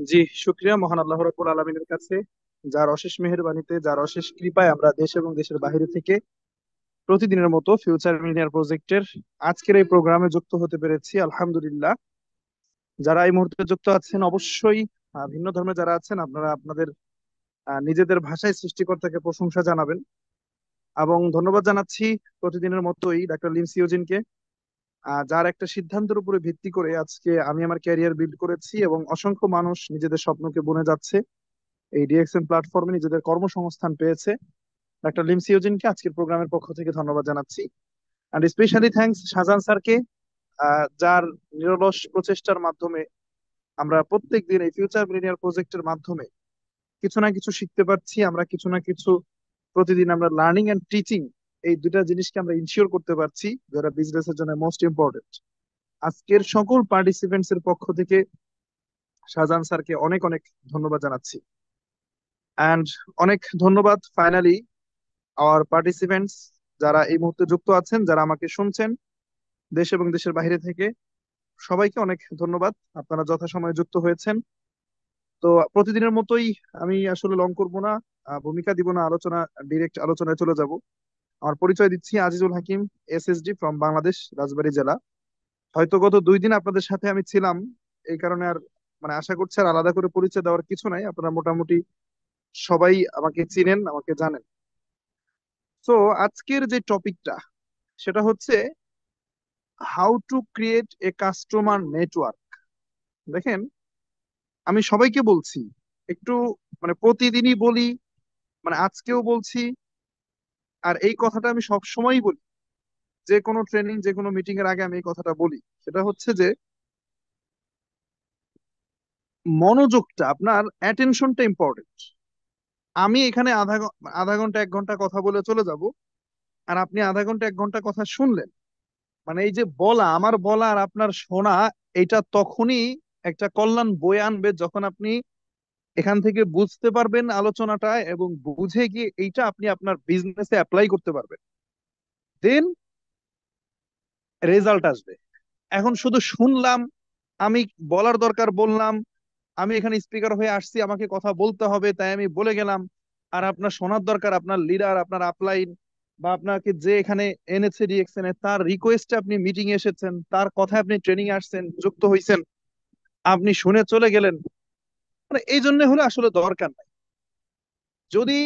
জি, শুকরিয়া মহান আল্লাহ রাব্বুল আলামিনের কাছে, যার অশেষ মেহেরবানিতে, যার অশেষ কৃপায় আমরা দেশ এবং দেশের বাইরে থেকে প্রতিদিনের মতো ফিউচার মিলিনিয়ার প্রজেক্টের আজকের এই প্রোগ্রামে যুক্ত হতে পেরেছি। আলহামদুলিল্লাহ। যারা এই মুহূর্তে যুক্ত আছেন, অবশ্যই ভিন্ন ধর্মে যারা আছেন, আপনারা আপনাদের নিজেদের ভাষায় সৃষ্টিকর্তাকে প্রশংসা জানাবেন। এবং ধন্যবাদ জানাচ্ছি প্রতিদিনের মতোই ডাক্তার লিমসি ইউজিনকে, যার একটা সিদ্ধান্তের উপরে ভিত্তি করে আজকে আমি আমার ক্যারিয়ার বিল্ড করেছি এবং অসংখ্য মানুষ নিজেদের স্বপ্নকে বনে যাচ্ছে, এই ডিএক্সএন প্ল্যাটফর্মে নিজেদের কর্মসংস্থান পেয়েছে। ডাক্তার লিমসি ইউজিনকে আজকের প্রোগ্রামের পক্ষ থেকে ধন্যবাদ জানাচ্ছি। অ্যান্ড স্পেশালি থ্যাঙ্কস শাহজাহান স্যারকে, যার নিরলস প্রচেষ্টার মাধ্যমে আমরা প্রত্যেক দিন এই ফিউচার মিলিনিয়ার প্রজেক্টের মাধ্যমে কিছু না কিছু শিখতে পারছি। আমরা কিছু না কিছু প্রতিদিন আমরা লার্নিং এন্ড টিচিং, এই দুটা জিনিসকে আমরা ইনশিওর করতে পারছি, যারা বিজনেসের জন্য মোস্ট ইম্পর্টেন্ট। আজকের সকল পার্টিসিপেন্টস এর পক্ষ থেকে শাহজাহান স্যারকে অনেক অনেক ধন্যবাদ জানাচ্ছি। অ্যান্ড অনেক ধন্যবাদ ফাইনালি আওয়ার পার্টিসিপেন্টস, যারা এই মুহূর্তে যুক্ত আছেন, যারা আমাকে শুনছেন দেশ এবং দেশের বাইরে থেকে। সবাইকে অনেক ধন্যবাদ, আপনারা যথাসময়ে যুক্ত হয়েছেন। তো প্রতিদিনের মতোই আমি আসলে লং করবো না, ভূমিকা দিব না, ডিরেক্ট আলোচনায় চলে যাব। আমার পরিচয় দিচ্ছি, আজিজুল হাকিম, এসএসডি ফ্রম বাংলাদেশ, রাজবাড়ী জেলা। হয়তো গত 2 দিন আপনাদের সাথে আমি ছিলাম, এই কারণে আর মানে আশা করছি আর আলাদা করে পরিচয় দেওয়ার কিছু নাই, আপনারা মোটামুটি সবাই আমাকে চিনেন, আমাকে জানেন। তো আজকের যে টপিকটা, সেটা হচ্ছে how to create a customer network. দেখেন, আমি সবাইকে বলছি, একটু মানে প্রতিদিনই বলি, মানে আজকেও বলছি, আর এই কথাটা আমি সব সময়ই বলি, যে কোনো ট্রেনিং, যে কোনো মিটিং এর আগে আমি এই কথাটা বলি। সেটা হচ্ছে যে মনোযোগটা, আপনার অ্যাটেনশনটা ইম্পর্টেন্ট। আমি এখানে আধা ঘন্টা 1 ঘন্টা কথা বলে চলে যাব, আর আপনি আধা ঘন্টা 1 ঘন্টা কথা শুনলেন। মানে এই যে বলা, আমার বলা আর আপনার শোনা, এটা তখনই একটা কল্যাণ বয়ে আনবে যখন আপনি এখান থেকে বুঝতে পারবেন আলোচনাটা, এবং বুঝে গিয়ে এইটা আপনি আপনার বিজনেসে অ্যাপ্লাই করতে পারবেন। দেন রেজাল্ট আসবে। এখন শুধু শুনলাম, আমি বলার দরকার বললাম, আমি এখানে স্পিকার হয়ে আসছি, আমাকে কথা বলতে হবে তাই আমি বলে গেলাম, আর আপনার শোনার দরকার আপনার লিডার, আপনার আপলাইন, বা আপনাকে যে এখানে এনেছে ডিএক্সএন এ, তার রিকোয়েস্টে আপনি মিটিং এ এসেছেন, তার কথায় আপনি ট্রেনিং এ আসছেন, যুক্ত হয়েছেন, আপনি শুনে চলে গেলেন। মানে এই জন্য হলে আসলে দরকার নাই। যদি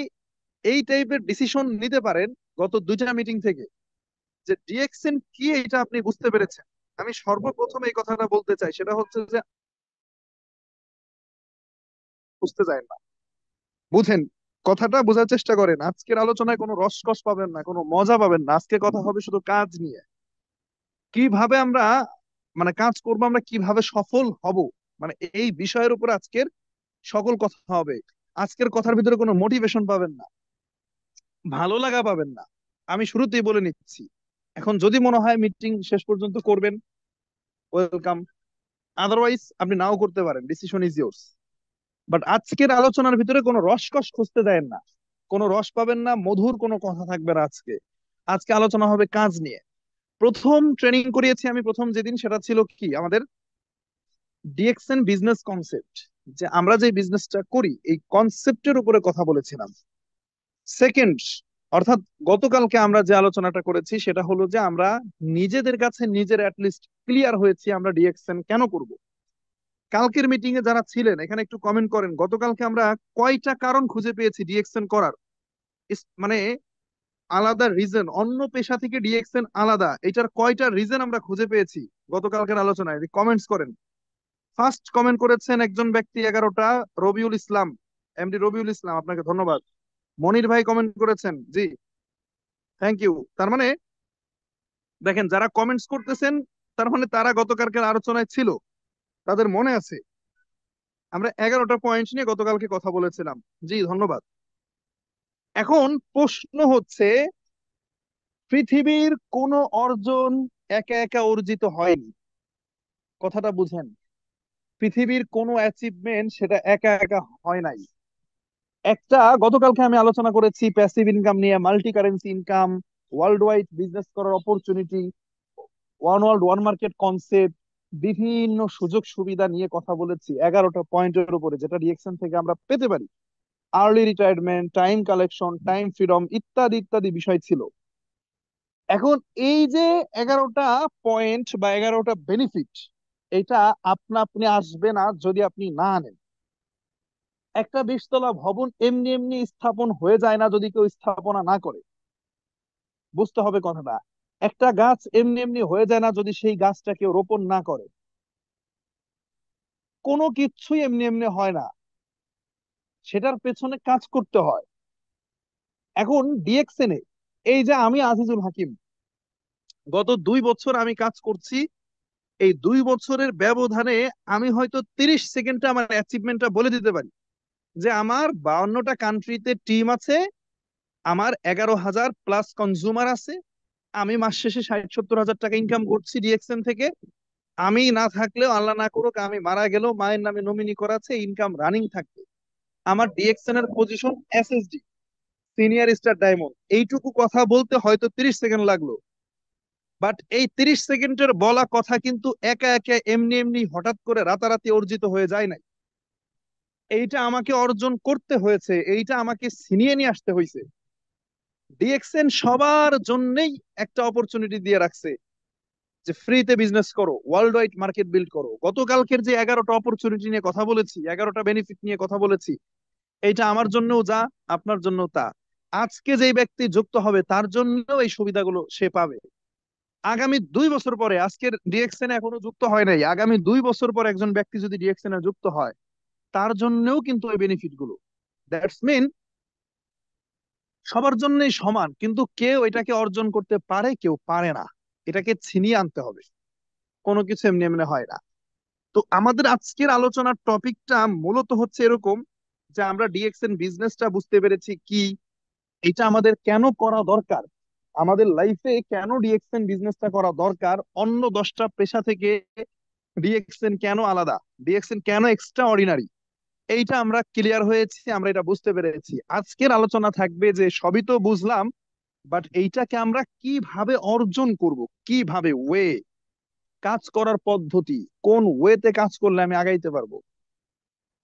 এই টাইপের ডিসিশন নিতে পারেন গত 2টা মিটিং থেকে, যে ডিএক্সএন কি এটা আপনি বুঝতে পেরেছেন, আমি সর্বপ্রথম এই কথাটা বলতে চাই, সেটা হচ্ছে যে বুঝতে যায় না, বুঝেন, কথাটা বোঝার চেষ্টা করেন। আজকের আলোচনায় কোনো রসকস পাবেন না, কোনো মজা পাবেন না। আজকে কথা হবে শুধু কাজ নিয়ে, কিভাবে আমরা মানে কাজ করবো, আমরা কিভাবে সফল হব, মানে এই বিষয়ের উপর আজকের সকল কথা হবে। আজকের কথার ভিতরে কোনো মোটিভেশন পাবেন না, ভালো লাগা পাবেন না। আমি শুরুতেই বলে নিচ্ছি, এখন যদি মনে হয় মিটিং শেষ পর্যন্ত করবেন, ওয়েলকাম। আদারওয়াইজ আপনি নাও করতে পারেন, ডিসিশন ইজ ইয়োর্স। বাট আজকের আলোচনার ভিতরে কোনো রসকস খুঁজতে দেয় না, কোনো রস পাবেন না, মধুর কোনো কথা থাকবে না আজকে। আজকে আলোচনা হবে কাজ নিয়ে। প্রথম ট্রেনিং করিয়েছি আমি প্রথম যেদিন, সেটা ছিল কি, আমাদের ডিএক্সএন বিজনেস কনসেপ্ট, যে আমরা যে বিজনেসটা করি এই কনসেপ্টের উপরে কথা বলেছিলাম। সেকেন্ড, অর্থাৎ গতকালকে আমরা যে আলোচনাটা করেছি সেটা হলো যে আমরা নিজেদের কাছে নিজের অ্যাটলিস্ট ক্লিয়ার হয়েছি আমরা ডিএক্সএন কেন করব। কালকের মিটিং এ যারা ছিলেন এখানে একটু কমেন্ট করেন, গতকালকে আমরা কয়টা কারণ খুঁজে পেয়েছি ডিএক্সএন করার। মানে আলাদা রিজন, অন্য পেশা থেকে ডিএক্সএন আলাদা, এটার কয়টা রিজন আমরা খুঁজে পেয়েছি গতকালকের আলোচনায়, কমেন্টস করেন। ফার্স্ট কমেন্ট করেছেন একজন ব্যক্তি, 11টা, রবিউল ইসলাম, এমডি রবিউল ইসলাম, আপনাকে ধন্যবাদ। মনির ভাই কমেন্ট করেছেন, জি, থ্যাংক ইউ। তার মানে দেখেন, যারা কমেন্টস করতেছেন, তার মানে তারা গতকালকের আলোচনায় ছিল, তাদের মনে আছে। আমরা 11টা পয়েন্ট নিয়ে গতকালকে কথা বলেছিলাম, জি ধন্যবাদ। এখন প্রশ্ন হচ্ছে, পৃথিবীর কোনো অর্জন একা একা অর্জিত হয়নি, কথাটা বুঝেন। পৃথিবীর কোনো অ্যাচিভমেন্ট সেটা একা একা হয় নাই। একটা গতকালকে আমি আলোচনা করেছি প্যাসিভ ইনকাম নিয়ে, multi currency income, world wide business করার opportunity, one world one market concept, বিভিন্ন সুযোগ সুবিধা নিয়ে কথা বলেছি, 11টা পয়েন্টের উপরে যেটা ডিএক্সএন থেকে আমরা পেতে পারি। Early retirement, time collection, time freedom ইত্যাদি ইত্যাদি বিষয় ছিল। এখন এই যে 11টা পয়েন্ট বা 11টা বেনিফিট, এটা আপনা আপনি আসবে না যদি আপনি না আনেন। একটা 20 তলা ভবন এমনি এমনি স্থাপন হয়ে যায় না যদি কেউ স্থাপনা না করে। বুঝতে হবে কথাটা। একটা গাছ এমনি এমনি হয়ে যায় না যদি সেই গাছটা কেউ রোপণ না করে। কোনো কিছুই এমনি এমনি হয় না, সেটার পেছনে কাজ করতে হয়। এখন ডিএক্সএন এ এই যে আমি আজিজুল হাকিম, গত 2 বছর আমি কাজ করছি। এই 2 বছরের ব্যবধানে আমি হয়তো 30 সেকেন্ডে আমার অ্যাচিভমেন্টটা বলে দিতে পারি যে আমার 52টা কান্ট্রিতে টিম আছে, আমার 11,000+ কনজিউমার আছে, আমি মাস শেষে 60-70 হাজার টাকা ইনকাম করছি ডিএক্সএন থেকে। আমি না থাকলেও, আল্লাহ না করুক, আমি মারা গেলেও মায়ের নামে নমিনি করা আছে, ইনকাম রানিং থাকবে। আমার ডিএক্সএন এর position SSD, senior star diamond. এইটুকু কথা বলতে হয়তো 30 সেকেন্ড লাগলো, বাট এই 30 সেকেন্ডের বলা কথা কিন্তু একা একা এমনি এমনি হঠাৎ করে রাতারাতি অর্জিত হয়ে যায় নাই। এইটা আমাকে অর্জন করতে হয়েছে, এইটা আমাকে ছিনিয়ে নিয়ে আসতে হয়েছে। ডিএক্সএন সবার জন্যই একটা অপরচুনিটি দিয়ে রাখছে যে ফ্রিতে বিজনেস করো, ওয়ার্ল্ড ওয়াইড মার্কেট বিল্ড করো। গতকালকের যে 11টা অপরচুনিটি নিয়ে কথা বলেছি, 11টা বেনিফিট নিয়ে কথা বলেছি, এইটা আমার জন্যও যা, আপনার জন্য তা। আজকে যেই ব্যক্তি যুক্ত হবে তার জন্যও এই সুবিধাগুলো সে পাবে। আগামী 2 বছর পরে, আজকের ডিএক্সএন এখনো যুক্ত হয় নাই, আগামী 2 বছর পর একজন ব্যক্তি যদি ডিএক্সএন এ যুক্ত হয় তার জন্যও কিন্তু এই বেনিফিট গুলো। দ্যাটস মিন সবার জন্যই সমান, কিন্তু কেউ এটাকে অর্জন করতে পারে, কেউ পারে না। এটাকে ছিনিয়ে আনতে হবে, কোনো কিছু এমনি এমনি হয় না। তো আমাদের আজকের আলোচনার টপিকটা মূলত হচ্ছে এরকম যে আমরা ডিএক্সএন বিজনেসটা বুঝতে পেরেছি কি, এটা আমাদের কেন করা দরকার, আমাদের লাইফে কেন ডিএক্সএন বিজনেসটা করা দরকার, অন্য 10টা পেশা থেকে ডিএক্সএন কেন আলাদা, ডিএক্সএন কেন এক্সট্রা অর্ডিনারি, এইটা আমরা ক্লিয়ার হয়েছি, আমরা এটা বুঝতে পেরেছি। আজকের আলোচনা থাকবে যে সবই তো বুঝলাম, বাট এইটাকে আমরা কিভাবে অর্জন করব, কিভাবে কাজ করার পদ্ধতি, কোন ওয়েতে কাজ করলে আমি আগাইতে পারবো,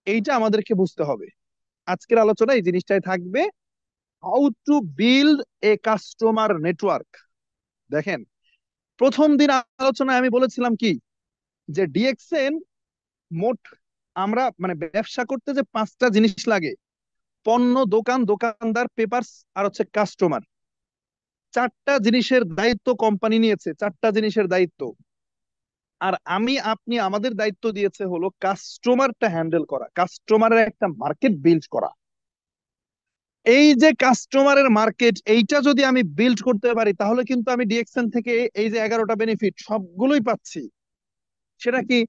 এইটা আমাদেরকে বুঝতে হবে। আজকের আলোচনা এই জিনিসটাই থাকবে, how to build a customer network. দেখেন, প্রথম দিন আলোচনায় আমি বলেছিলাম কি, যে ডিএক্সএন মোট আমরা মানে ব্যবসা করতে যে 5টা জিনিস লাগে: পণ্য, দোকান, দোকানদার, পেপারস, আর হচ্ছে কাস্টমার। 4টা জিনিসের দায়িত্ব কোম্পানি নিয়েছে, 4টা জিনিসের দায়িত্ব। আর আমি আপনি আমাদের দায়িত্ব দিয়েছে হলো কাস্টমারটা হ্যান্ডেল করা, কাস্টমারের একটা মার্কেট বিল্ড করা। এই যে কাস্টমারের মার্কেট, এইটা যদি আমি বিল্ড করতে পারি তাহলে কিন্তু আমি ডিএক্সএন থেকে এই যে 11টা বেনিফিট সবগুলোই পাচ্ছি। সেটা কি,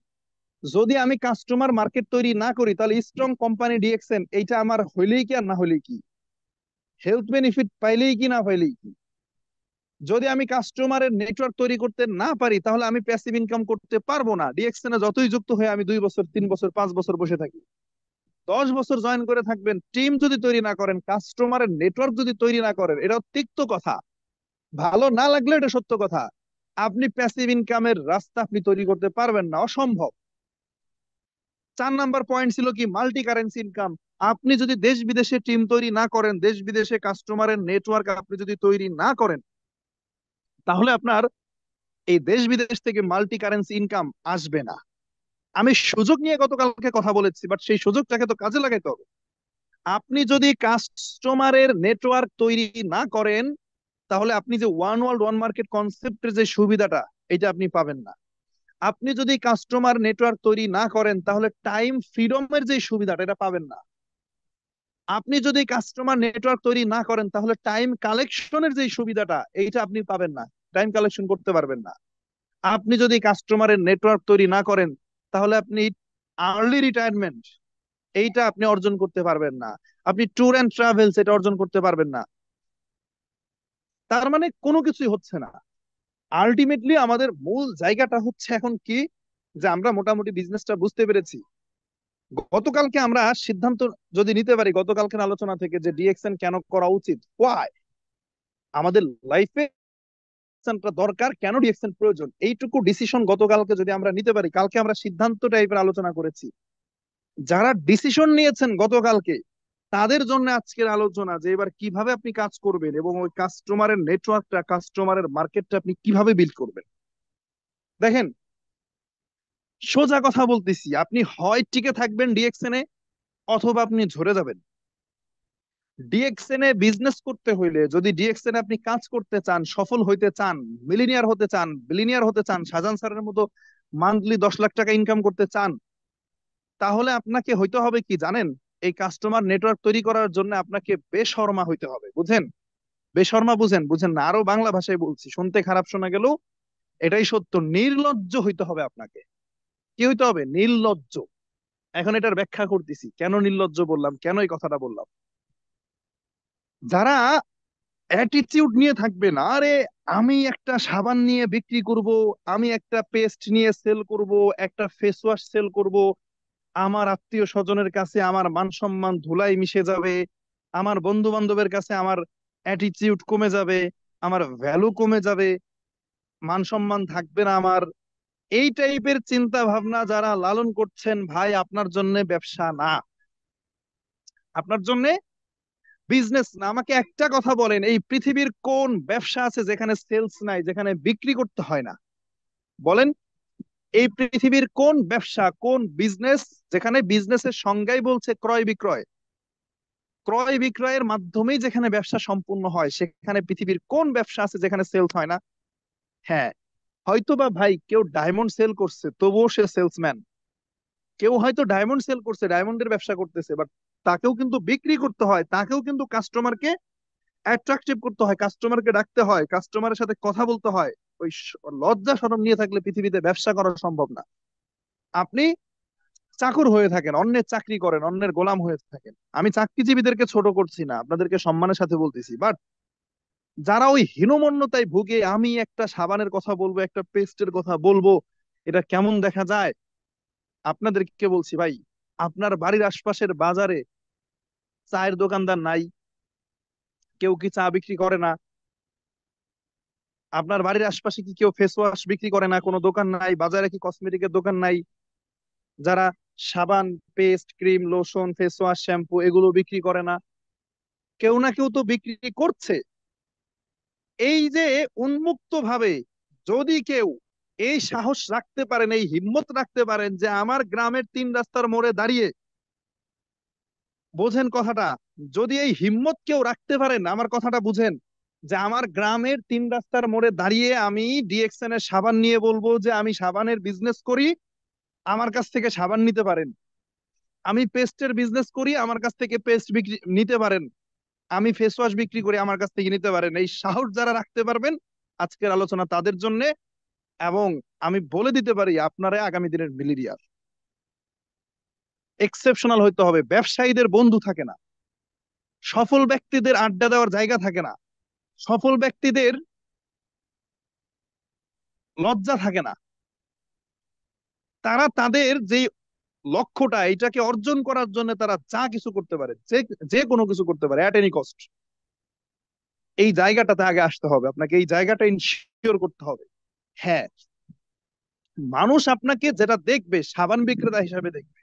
যদি আমি কাস্টমার মার্কেট তৈরি না করি তাহলে স্ট্রং কোম্পানি ডিএক্সএন এইটা আমার হইলেই কি আর না হইলেই কি, হেলথ বেনিফিট পাইলেই কি না পাইলেই কি। যদি আমি কাস্টমারের নেটওয়ার্ক তৈরি করতে না পারি তাহলে আমি প্যাসিভ ইনকাম করতে পারবো না। ডিএক্সএন এ যতই যুক্ত হয়ে আমি 2 বছর, 3 বছর, 5 বছর বসে থাকি, 10 বছর জয়েন করে থাকবেন, টিম যদি তৈরি না করেন, কাস্টমারের নেটওয়ার্ক যদি তৈরি না করেন, এটাও তিক্ত কথা, ভালো না লাগলে এটা সত্য কথা, আপনি প্যাসিভ ইনকামের রাস্তা আপনি তৈরি করতে পারবেন না, অসম্ভব। 4 নাম্বার পয়েন্ট ছিল কি, মাল্টি কারেন্সি ইনকাম। আপনি যদি দেশ বিদেশে টিম তৈরি না করেন, দেশ বিদেশে কাস্টমারের নেটওয়ার্ক আপনি যদি তৈরি না করেন, তাহলে আপনার এই দেশ বিদেশ থেকে মাল্টি কারেন্সি ইনকাম আসবে না। আমি সুযোগ নিয়ে গতকালকে কথা বলেছি, বাট সেই সুযোগটাকে তো কাজে লাগাইতে হবে। আপনি যদি কাস্টমারের নেটওয়ার্ক তৈরি না করেন তাহলে আপনি যে ওয়ান ওয়ার্ল্ড ওয়ান মার্কেট কনসেপ্টের যে সুবিধাটা, এটা আপনি পাবেন না। আপনি যদি কাস্টমার নেটওয়ার্ক তৈরি না করেন তাহলে টাইম ফ্রিডমের যে সুবিধাটা, এটা পাবেন না। আপনি যদি কাস্টমার নেটওয়ার্ক তৈরি না করেন তাহলে টাইম কালেকশনের যে সুবিধাটা, এইটা আপনি পাবেন না, টাইম কালেকশন করতে পারবেন না। আপনি যদি কাস্টমারের নেটওয়ার্ক তৈরি না করেন তাহলে আপনি আর্লি রিটায়ারমেন্ট এইটা আপনি অর্জন করতে পারবেন না। আপনি ট্যুর অ্যান্ড ট্রাভেলস এটা অর্জন করতে পারবেন না। তার মানে কোনো কিছুই হচ্ছে না। আলটিমেটলি আমাদের মূল জায়গাটা হচ্ছে এখন কি, যে আমরা মোটামুটি বিজনেসটা বুঝতে পেরেছি। গতকালকে আমরা সিদ্ধান্ত যদি নিতে পারি গতকালকের আলোচনা থেকে, যে ডিএক্সএন কেন করা উচিত, ওয়াই আমাদের লাইফে ডিএকশনটা দরকার, কেন ডিএকশন প্রয়োজন, এইটুকু ডিসিশন গতকালকে যদি আমরা নিতে পারি, কালকে আমরা সিদ্ধান্ত টাইপের আলোচনা করেছি, যারা ডিসিশন নিয়েছেন গতকালকে তাদের জন্য আজকের আলোচনা, যে এবার কিভাবে আপনি কাজ করবেন এবং ওই কাস্টমারের নেটওয়ার্কটা, কাস্টমারের মার্কেটটা আপনি কিভাবে বিল্ড করবেন। দেখেন, সোজা কথা বলতেছি, আপনি হয় টিকে থাকবেন ডিএক্সএন এ, অথবা আপনি ঝরে যাবেন। ডিএক্সএন এ বিজনেস করতে হইলে, যদি ডিএক্সএন এ আপনি কাজ করতে চান, সফল হইতে চান, মিলিনিয়ার হতে চান, বিলিনিয়ার হতে চান, শাহজাহান স্যারের মতো মান্থলি 10 লাখ টাকা ইনকাম করতে চান, তাহলে আপনাকে হইতে হবে কি জানেন? এই কাস্টমার নেটওয়ার্ক তৈরি করার জন্য আপনাকে বেশর্মা হইতে হবে। বুঝেন? বেশর্মা বুঝেন? বুঝেন না? আরো বাংলা ভাষায় বলছি, শুনতে খারাপ শোনা গেলেও এটাই সত্য, নির্লজ্জ হইতে হবে আপনাকে। কি হইতে হবে? নির্লজ্জ। এখন এটার ব্যাখ্যা করতেছি, কেন নির্লজ্জ বললাম, কেন এই কথাটা বললাম। যারা অ্যাটিটিউড নিয়ে থাকবে না, আরে আমি একটা সাবান নিয়ে বিক্রি করব, আমি একটা পেস্ট নিয়ে সেল করব, একটা ফেস ওয়াশ সেল করব, আমার আত্মীয় স্বজনের কাছে আমার মান সম্মান ধুলাই মিশে যাবে, আমার বন্ধু বান্ধবের কাছে আমার অ্যাটিটিউড কমে যাবে, আমার ভ্যালু কমে যাবে, মান সম্মান থাকবে না আমার, এই টাইপের চিন্তা ভাবনা যারা লালন করছেন, ভাই আপনার জন্য ব্যবসা না, আপনার জন্য বিজনেস না। আমাকে একটা কথা বলেন, এই পৃথিবীর কোন ব্যবসা আছে যেখানে সেলস নাই, যেখানে বিক্রি করতে হয় না? বলেন, এই পৃথিবীর কোন ব্যবসা, কোন বিজনেস যেখানে বিজনেসের সংজ্ঞাই বলছে ক্রয় বিক্রয়, ক্রয় বিক্রয়ের মাধ্যমেই যেখানে ব্যবসা সম্পূর্ণ হয়, সেখানে পৃথিবীর কোন ব্যবসা আছে যেখানে সেলস হয় না? হ্যাঁ, হয়তোবা ভাই কেউ ডায়মন্ড সেল করছে, তবুও সে সেলসম্যান। কেউ হয়তো ডায়মন্ড সেল করছে, ডায়মন্ডের ব্যবসা করতেছে, বাট তাকেও কিন্তু বিক্রি করতে হয়, তাকেও কিন্তু কাস্টমারকে অ্যাট্রাকটিভ করতে হয়, কাস্টমারকে ডাকতে হয়, কাস্টমারের সাথে কথা বলতে হয়। ওই লজ্জা শরম নিয়ে থাকলে পৃথিবীতে ব্যবসা করা সম্ভব না। আপনি চাকর হয়ে থাকেন, অন্যের চাকরি করেন, অন্যের গোলাম হয়ে থাকেন। আমি চাকরিজীবীদেরকে ছোট করছি না, আপনাদেরকে সম্মানের সাথে বলতেছি, বাট যারা ওই হীনমন্যতায় ভুগে, আমি একটা সাবানের কথা বলবো, একটা পেস্টের কথা বলবো, এটা কেমন দেখা যায়, আপনাদেরকে বলছি ভাই, আপনার বাড়ির আশপাশের বাজারে চায়ের দোকানদার নাই? কেউ কি চা বিক্রি করে না? আপনার বাড়ির আশপাশে কি কেউ ফেস ওয়াশ বিক্রি করে না? কোনো দোকান নাই? বাজারে কি কসমেটিকের দোকান নাই যারা সাবান, paste, cream, lotion, face wash, shampoo এগুলো বিক্রি করে না? কেউ না কেউ তো বিক্রি করছে। এই যে উন্মুক্ত ভাবে যদি কেউ এই সাহস রাখতে পারেন, এই হিম্মত রাখতে পারেন যে আমার গ্রামের 3 রাস্তার মোড়ে দাঁড়িয়ে, বোঝেন কথাটা, যদি এই হিম্মত কেউ রাখতে পারেন, আমার কথাটা বুঝেন, যে আমার গ্রামের 3 রাস্তার মোড়ে দাঁড়িয়ে আমি ডিএক্সএন এর সাবান নিয়ে বলবো যে আমি সাবানের বিজনেস করি, আমার কাছ থেকে সাবান নিতে পারেন, আমি পেস্টের বিজনেস করি, আমার কাছ থেকে পেস্ট বিক্রি নিতে পারেন, আমি ফেস ওয়াশ বিক্রি করি, আমার কাছ থেকে নিতে পারেন, এই সাহস যারা রাখতে পারবেন, আজকের আলোচনা তাদের জন্য। এবং আমি বলে দিতে পারি, আপনারা আগামী দিনের মিলিনিয়ার। এক্সেপশনাল হইতে হবে। ব্যবসায়ীদের বন্ধু থাকে না, সফল ব্যক্তিদের আড্ডা দেওয়ার জায়গা থাকে না, সফল ব্যক্তিদের লজ্জা থাকে না। তারা তাদের যে লক্ষ্যটা, এটাকে অর্জন করার জন্য তারা যা কিছু করতে পারে, যে যে কোনো কিছু করতে পারে অ্যাট এনি কস্ট। এই জায়গাটাতে আগে আসতে হবে, আপনাকে এই জায়গাটা ইনশিওর করতে হবে। হ্যাঁ, মানুষ আপনাকে যেটা দেখবে, সাবান বিক্রেতা হিসাবে দেখবে,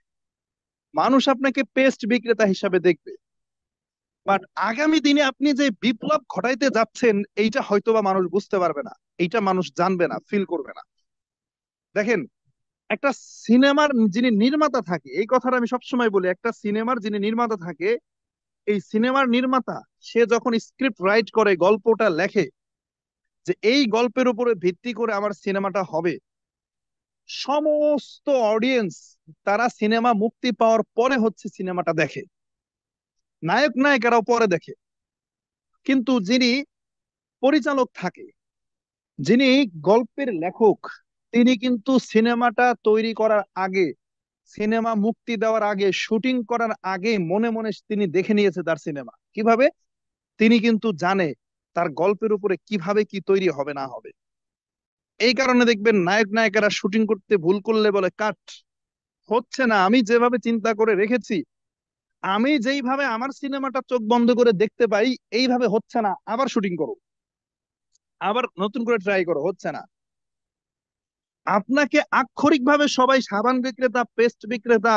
মানুষ আপনাকে পেস্ট বিক্রেতা হিসাবে দেখবে, বাট আগামী দিনে আপনি যে বিপ্লব ঘটাইতে যাচ্ছেন, এইটা হয়তোবা মানুষ বুঝতে পারবে না, এইটা মানুষ জানবে না, ফিল করবে না। দেখেন, একটা সিনেমার যিনি নির্মাতা থাকে, এই কথাটা আমি সবসময় বলি, একটা সিনেমার যিনি নির্মাতা থাকে, এই সিনেমার নির্মাতা, সে যখন স্ক্রিপ্ট রাইট করে, গল্পটা লেখে, যে এই গল্পের উপরে ভিত্তি করে আমার সিনেমাটা হবে, সমস্ত অডিয়েন্স তারা সিনেমা মুক্তি পাওয়ার পরে হচ্ছে সিনেমাটা দেখে, নায়ক নায়িকারাও পরে দেখে। কিন্তু যিনি পরিচালক থাকে, যিনি গল্পের লেখক, তিনি কিন্তু সিনেমাটা তৈরি করার আগে, সিনেমা মুক্তি দেওয়ার আগে, শুটিং করার আগে মনে মনে তিনি দেখে নিয়েছে তার সিনেমা কিভাবে। তিনি কিন্তু জানে তার গল্পের উপরে কিভাবে কি তৈরি হবে না হবে। এই কারণে দেখবেন নায়ক নায়িকারা শুটিং করতে ভুল করলে বলে কাট, হচ্ছে না, আমি যেভাবে চিন্তা করে রেখেছি, আমি যেইভাবে আমার সিনেমাটা চোখ বন্ধ করে দেখতে পাই, এইভাবে হচ্ছে না, আবার শুটিং করো। আবার নতুন করে ট্রাই করো, হচ্ছে না। আপনাকে আক্ষরিক ভাবে সবাই সাবান বিক্রেতা, পেস্ট বিক্রেতা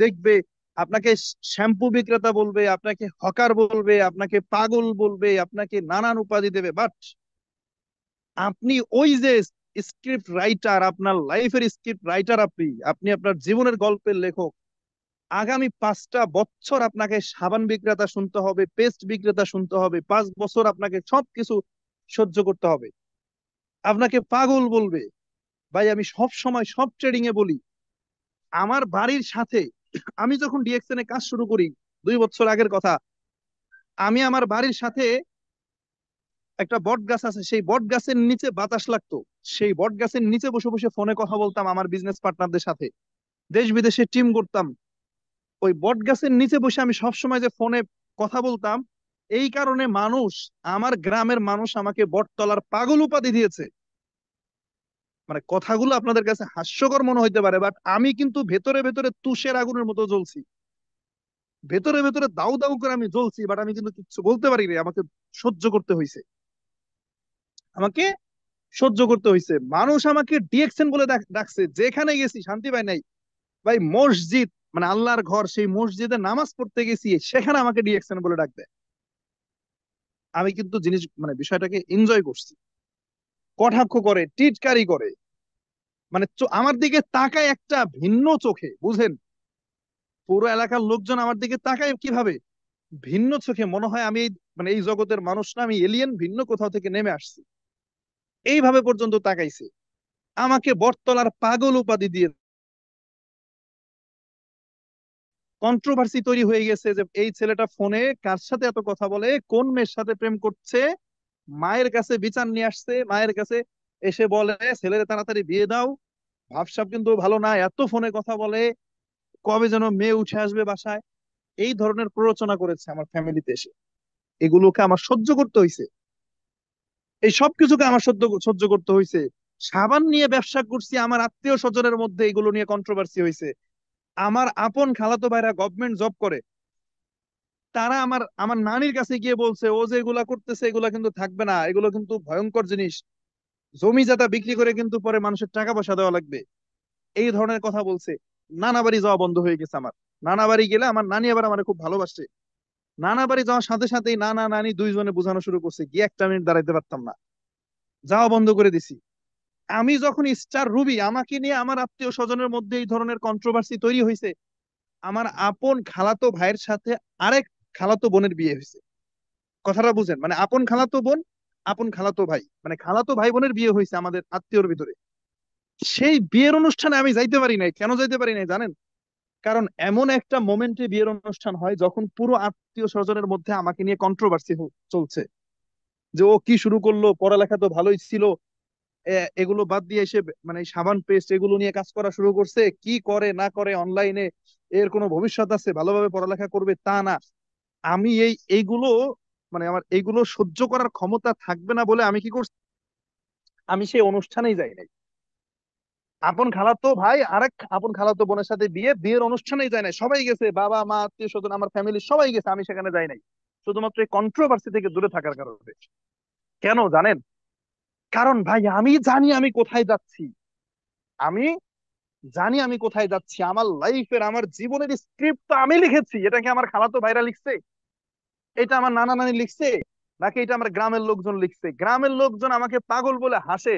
দেখবে, আপনাকে শ্যাম্পু বিক্রেতা বলবে, আপনাকে হকার বলবে, আপনাকে পাগল বলবে, আপনাকে নানান উপাধি দেবে, বাট আপনি ওই যে স্ক্রিপ্ট রাইটার, আপনার লাইফের স্ক্রিপ্ট রাইটার, আপনি আপনি আপনার জীবনের গল্পের লেখক। আগামী 5টা বছর আপনাকে সাবান বিক্রেতা শুনতে হবে, পেস্ট বিক্রেতা শুনতে হবে, 5 বছর আপনাকে সবকিছু সহ্য করতে হবে। আপনাকে পাগল বলবে। ভাই আমি সব সময় সব ট্রেডিং এ বলি, আমার বাড়ির সাথে, আমি যখন ডিএক্সএন এ কাজ শুরু করি 2 বছর আগের কথা, আমি আমার বাড়ির সাথে একটা বট গাছ আছে, সেই বট গাছের নিচে বাতাস লাগতো, সেই বট গাছের নিচে বসে বসে ফোনে কথা বলতাম আমার বিজনেস পার্টনারদের সাথে, দেশ বিদেশে টিম করতাম। ওই বট গাছের নিচে বসে আমি সবসময় যে ফোনে কথা বলতাম, এই কারণে মানুষ, আমার গ্রামের মানুষ আমাকে বটতলার পাগল উপাধি দিয়েছে। মানে কথাগুলো আপনাদের কাছে হাস্যকর মনে হইতে পারে, বাট আমি কিন্তু ভেতরে ভেতরে তুষের আগুনের মতো জ্বলছি, ভেতরে ভেতরে দাউ দাউ করে আমি জ্বলছি, বাট আমি কিন্তু কিছু বলতে পারি না, আমাকে সহ্য করতে হয়েছে, আমাকে সহ্য করতে হয়েছে। মানুষ আমাকে ডিএক্সএন বলে ডাকছে, যেখানে গেছি শান্তি পাই নাই। ভাই মসজিদ, মানে আল্লাহর ঘর, সেই মসজিদে নামাজ পড়তে গেছি, সেখানে আমাকে ডিএক্সএন বলে ডাক দেয়। আমি কিন্তু জিনিস মানে বিষয়টাকে এনজয় করছি। কটাক্ষ করে, টিটকারি করে, মানে আমার দিকে তাকায় একটা ভিন্ন চোখে, বুঝেন? পুরো এলাকার লোকজন আমার দিকে তাকায় কিভাবে, ভিন্ন চোখে, মনে হয় আমি মানে এই জগতের মানুষ না, আমি এলিয়েন, ভিন্ন কোথাও থেকে নেমে আসছি, এইভাবে পর্যন্ত তাকাইছে। আমাকে বটতলার পাগল উপাধি দিয়ে কন্ট্রোভার্সি তৈরি হয়ে গেছে যে এই ছেলেটা ফোনে কার সাথে এত কথা বলে, কোন মেয়ের সাথে প্রেম করছে। মায়ের কাছে বিচার নিয়ে আসছে, মায়ের কাছে এসে বলে ছেলের তাড়াতাড়ি বিয়ে দাও, ভাবসাব কিন্তু ভালো না, এত ফোনে কথা বলে, কবে যেন মেয়ে উঠে আসবে বাসায়। এই ধরনের প্ররোচনা করেছে আমার ফ্যামিলিতে এসে, এগুলোকে আমার সহ্য করতে হয়েছে, এই সব কিছুকে আমার সহ্য সহ্য করতে হয়েছে। সাবান নিয়ে ব্যবসা করছি, আমার আত্মীয় স্বজনের মধ্যে এগুলো নিয়ে কন্ট্রোভার্সি হয়েছে। আমার আপন খালাতো ভাইরা গভর্নমেন্ট জব করে, তারা আমার আমার নানির কাছে গিয়ে বলছে ও যে এগুলা করতেছে এগুলা কিন্তু থাকবে না, এগুলো কিন্তু ভয়ঙ্কর জিনিস, জমি জায়গা বিক্রি করে কিন্তু পরে মানুষের টাকা পয়সা দেওয়া লাগবে, এই ধরনের কথা বলছে। নানা বাড়ি যাওয়া বন্ধ হয়ে গেছে আমার। নানা বাড়ি গেলে আমার নানি আবার আমার খুব ভালোবাসে, নানা বাড়ি যাওয়ার সাথে সাথেই নানা নানি দুইজনে বোঝানো শুরু করছে, গিয়ে 1 মিনিট দাঁড়াইতে পারতাম না, যাওয়া বন্ধ করে দিছি। আমি যখন স্টার রুবি, আমাকে নিয়ে আমার আত্মীয় স্বজনের মধ্যে এই ধরনের কন্ট্রোভার্সি তৈরি হয়েছে, আমার আপন খালাতো ভাইয়ের সাথে আরেক খালাতো বোনের বিয়ে হয়েছে। কথাটা বুঝেন, মানে আপন খালাতো বোন, আপন খালাতো ভাই, মানে খালাতো ভাই বোনের বিয়ে হয়েছে আমাদের আত্মীয়র ভিতরে। সেই বিয়ের অনুষ্ঠানে আমি যাইতে পারি নাই, কেন যাইতে পারি নাই জানেন? কারণ এমন একটা মোমেন্টে বিয়ের অনুষ্ঠান হয় যখন পুরো আত্মীয় স্বজনের মধ্যে আমাকে নিয়ে কন্ট্রোভার্সি চলছে, যে ও কি শুরু করলো, পড়ালেখা তো ভালোই ছিল, এগুলো বাদ দিয়ে এসে মানে এই সাবান পেস্ট এগুলো নিয়ে কাজ করা শুরু করছে, কি করে না করে অনলাইনে, এর কোনো ভবিষ্যৎ আছে, ভালোভাবে পড়ালেখা করবে তা না। আমি এইগুলো মানে আমার এইগুলো সহ্য করার ক্ষমতা থাকবে না বলে আমি কি করছি, আমি সেই অনুষ্ঠানেই যাই নাই। আপন খালাতো ভাই আরেক আপন খালাতো বোনের সাথে বিয়ে, বিয়ের অনুষ্ঠানেই যায় নাই, সবাই গেছে, বাবা মা আত্মীয় স্বজন আমার ফ্যামিলি সবাই গেছে, আমি সেখানে যাই নাই, শুধুমাত্র এই কন্ট্রোভার্সি থেকে দূরে থাকার কারণে। কেন জানেন? কারণ ভাই আমি জানি আমি কোথায় যাচ্ছি, আমি জানি আমি কোথায় যাচ্ছি, আমার লাইফের আমার জীবনের স্ক্রিপ্ট তো আমি লিখেছি, এটা কি আমার খালাতো ভাইরা লিখছে, এটা আমার নানা নানি লিখছে, নাকি এটা আমার গ্রামের লোকজন লিখছে? গ্রামের লোকজন আমাকে পাগল বলে হাসে,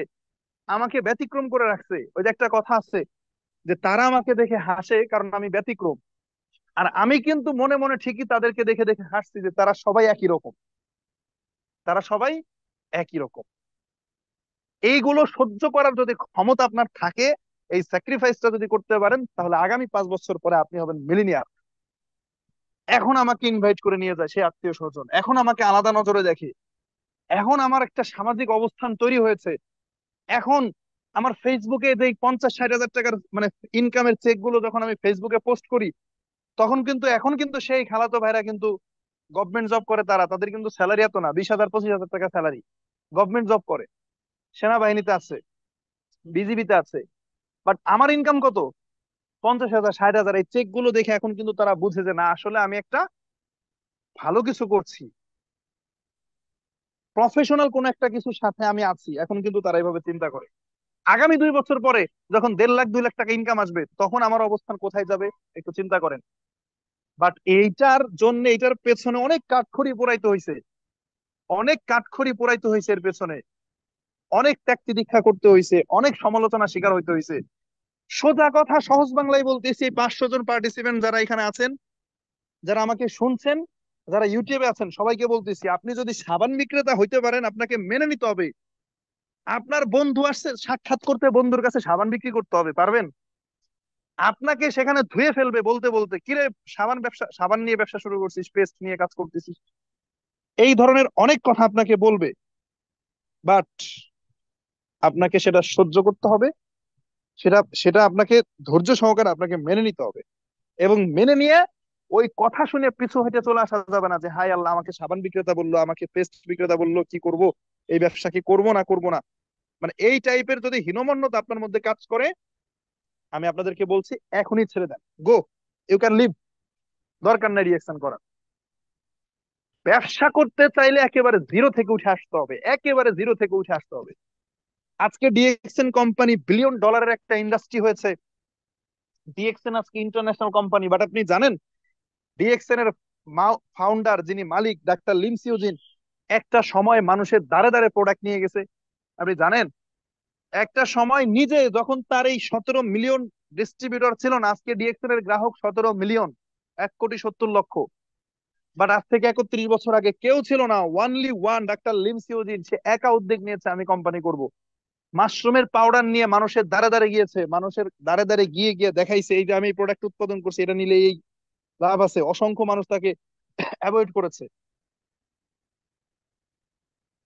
আমাকে ব্যতিক্রম করে রাখছে। ওই যে একটা কথা আছে যে তারা আমাকে দেখে হাসে কারণ আমি ব্যতিক্রম, আর আমি কিন্তু মনে মনে ঠিকই তাদেরকে দেখে দেখে হাসছি যে তারা সবাই একই রকম, তারা সবাই একই রকম। এইগুলো সহ্য করার যদি ক্ষমতা আপনার থাকে, এই স্যাক্রিফাইসটা যদি করতে পারেন, তাহলে আগামী 5 বছর পরে আপনি হবেন মিলিনিয়ার। এখন আমাকে ইনভাইট করে নিয়ে যায় সে আত্মীয় স্বজন, এখন আমাকে আলাদা নজরে দেখে, এখন আমার একটা সামাজিক অবস্থান তৈরি হয়েছে। এখন আমার ফেসবুকে যে 50-60 হাজার টাকার মানে ইনকামের চেক গুলো যখন আমি ফেসবুকে পোস্ট করি, তখন কিন্তু এখন কিন্তু সেই খালাতো ভাইরা কিন্তু গভর্নমেন্ট জব করে, তারা তাদের কিন্তু স্যালারি এত না, 20,000 25,000 টাকা স্যালারি, গভর্নমেন্ট জব করে, সেনাবাহিনীতে আছে, বিজিবিতে আছে, বাট আমার ইনকাম কত? 50,000 60,000। এই চেক গুলো দেখে এখন কিন্তু তারা বুঝে যে না, আসলে আমি একটা ভালো কিছু করছি। প্রফেশনাল কোন একটা কিছুর সাথে আমি আছি, এখন কিন্তু তারা এইভাবে চিন্তা করে। আগামী 2 বছর পরে যখন 1.5 লাখ 2 লাখ টাকা ইনকাম আসবে, তখন আমার অবস্থান কোথায় যাবে একটু চিন্তা করেন। বাট এইটার জন্য, এইটার পেছনে অনেক কাঠখড়ি পোড়াইতে হয়েছে, অনেক কাঠখড়ি পোড়াইতে হয়েছে, এর পেছনে অনেক ত্যাগ তিতিক্ষা করতে হয়েছে, অনেক সমালোচনা শিকার হইতে হয়েছে। সোজা কথা সহজ বাংলায় বলতেছি, এই 500 জন পার্টিসিপেন্ট যারা এখানে আছেন, যারা আমাকে শুনছেন, যারা ইউটিউবে আছেন, সবাইকে বলতেছি, আপনি যদি সাবান বিক্রেতা হইতে পারেন, আপনাকে মেনে নিতে হবে। আপনার বন্ধু আসছে সাক্ষাৎ করতে, বন্ধুর কাছে সাবান বিক্রি করতে হবে, পারবেন? আপনাকে সেখানে ধুয়ে ফেলবে বলতে বলতে, কিরে সাবান ব্যবসা, সাবান নিয়ে ব্যবসা শুরু করছিস, পেস্ট নিয়ে কাজ করতেছিস, এই ধরনের অনেক কথা আপনাকে বলবে। বাট আপনাকে সেটা সহ্য করতে হবে, সেটা সেটা আপনাকে ধৈর্য সহকারে আপনাকে মেনে নিতে হবে। এবং মেনে নিয়ে ওই কথা শুনে পিছু হটে চলে আসা যাবে না, যে হাই আল্লাহ, আমাকে সাবান বিক্রেতা বললো, আমাকে পেস্ট বিক্রেতা বললো, কি করব, এই ব্যবসা কি করব না করব না। মানে এই টাইপের যদি হীনমন্যতা আপনার মধ্যে কাজ করে, আমি আপনাদেরকে বলছি এখনই ছেড়ে দেন, গো, ইউ ক্যান লিভ। দরকার নাই রিয়াকশন করার। ব্যবসা করতে চাইলে একেবারে জিরো থেকে উঠে আসতে হবে, একেবারে জিরো থেকে উঠে আসতে হবে। আজকে ডিএক্সএন কোম্পানি বিলিয়ন ডলারের একটা ইন্ডাস্ট্রি হয়েছে। ডিএক্সএন আজকে ইন্টারন্যাশনাল কোম্পানি, বাট আপনি জানেন ডিএক্সএন এর ফাউন্ডার, যিনি মালিক, ডাক্তার লিম সিউজিন, একটা সময় মানুষের দ্বারে দ্বারে প্রোডাক্ট নিয়ে গেছে, আপনি জানেন? একটা সময় নিজে যখন তার এই 17 মিলিয়ন ডিস্ট্রিবিউটর ছিল না, আজকে ডিএক্সএন এর গ্রাহক 17 মিলিয়ন, 1,70,00,000। বাট আজ থেকে 31 বছর আগে কেউ ছিল না, only one, doctor Lim Seojin, সে একা উদ্যোগ নিয়েছে আমি কোম্পানি করব। মাশরুমের পাউডার নিয়ে মানুষের দ্বারে দ্বারে গিয়েছে, মানুষের দ্বারে দ্বারে গিয়ে গিয়ে দেখাইছে, এই যে আমি প্রোডাক্ট উৎপাদন করছি, এটা নিলে এই লাভ আছে। অসংখ্য মানুষ তাকে অ্যাভয়েড করেছে।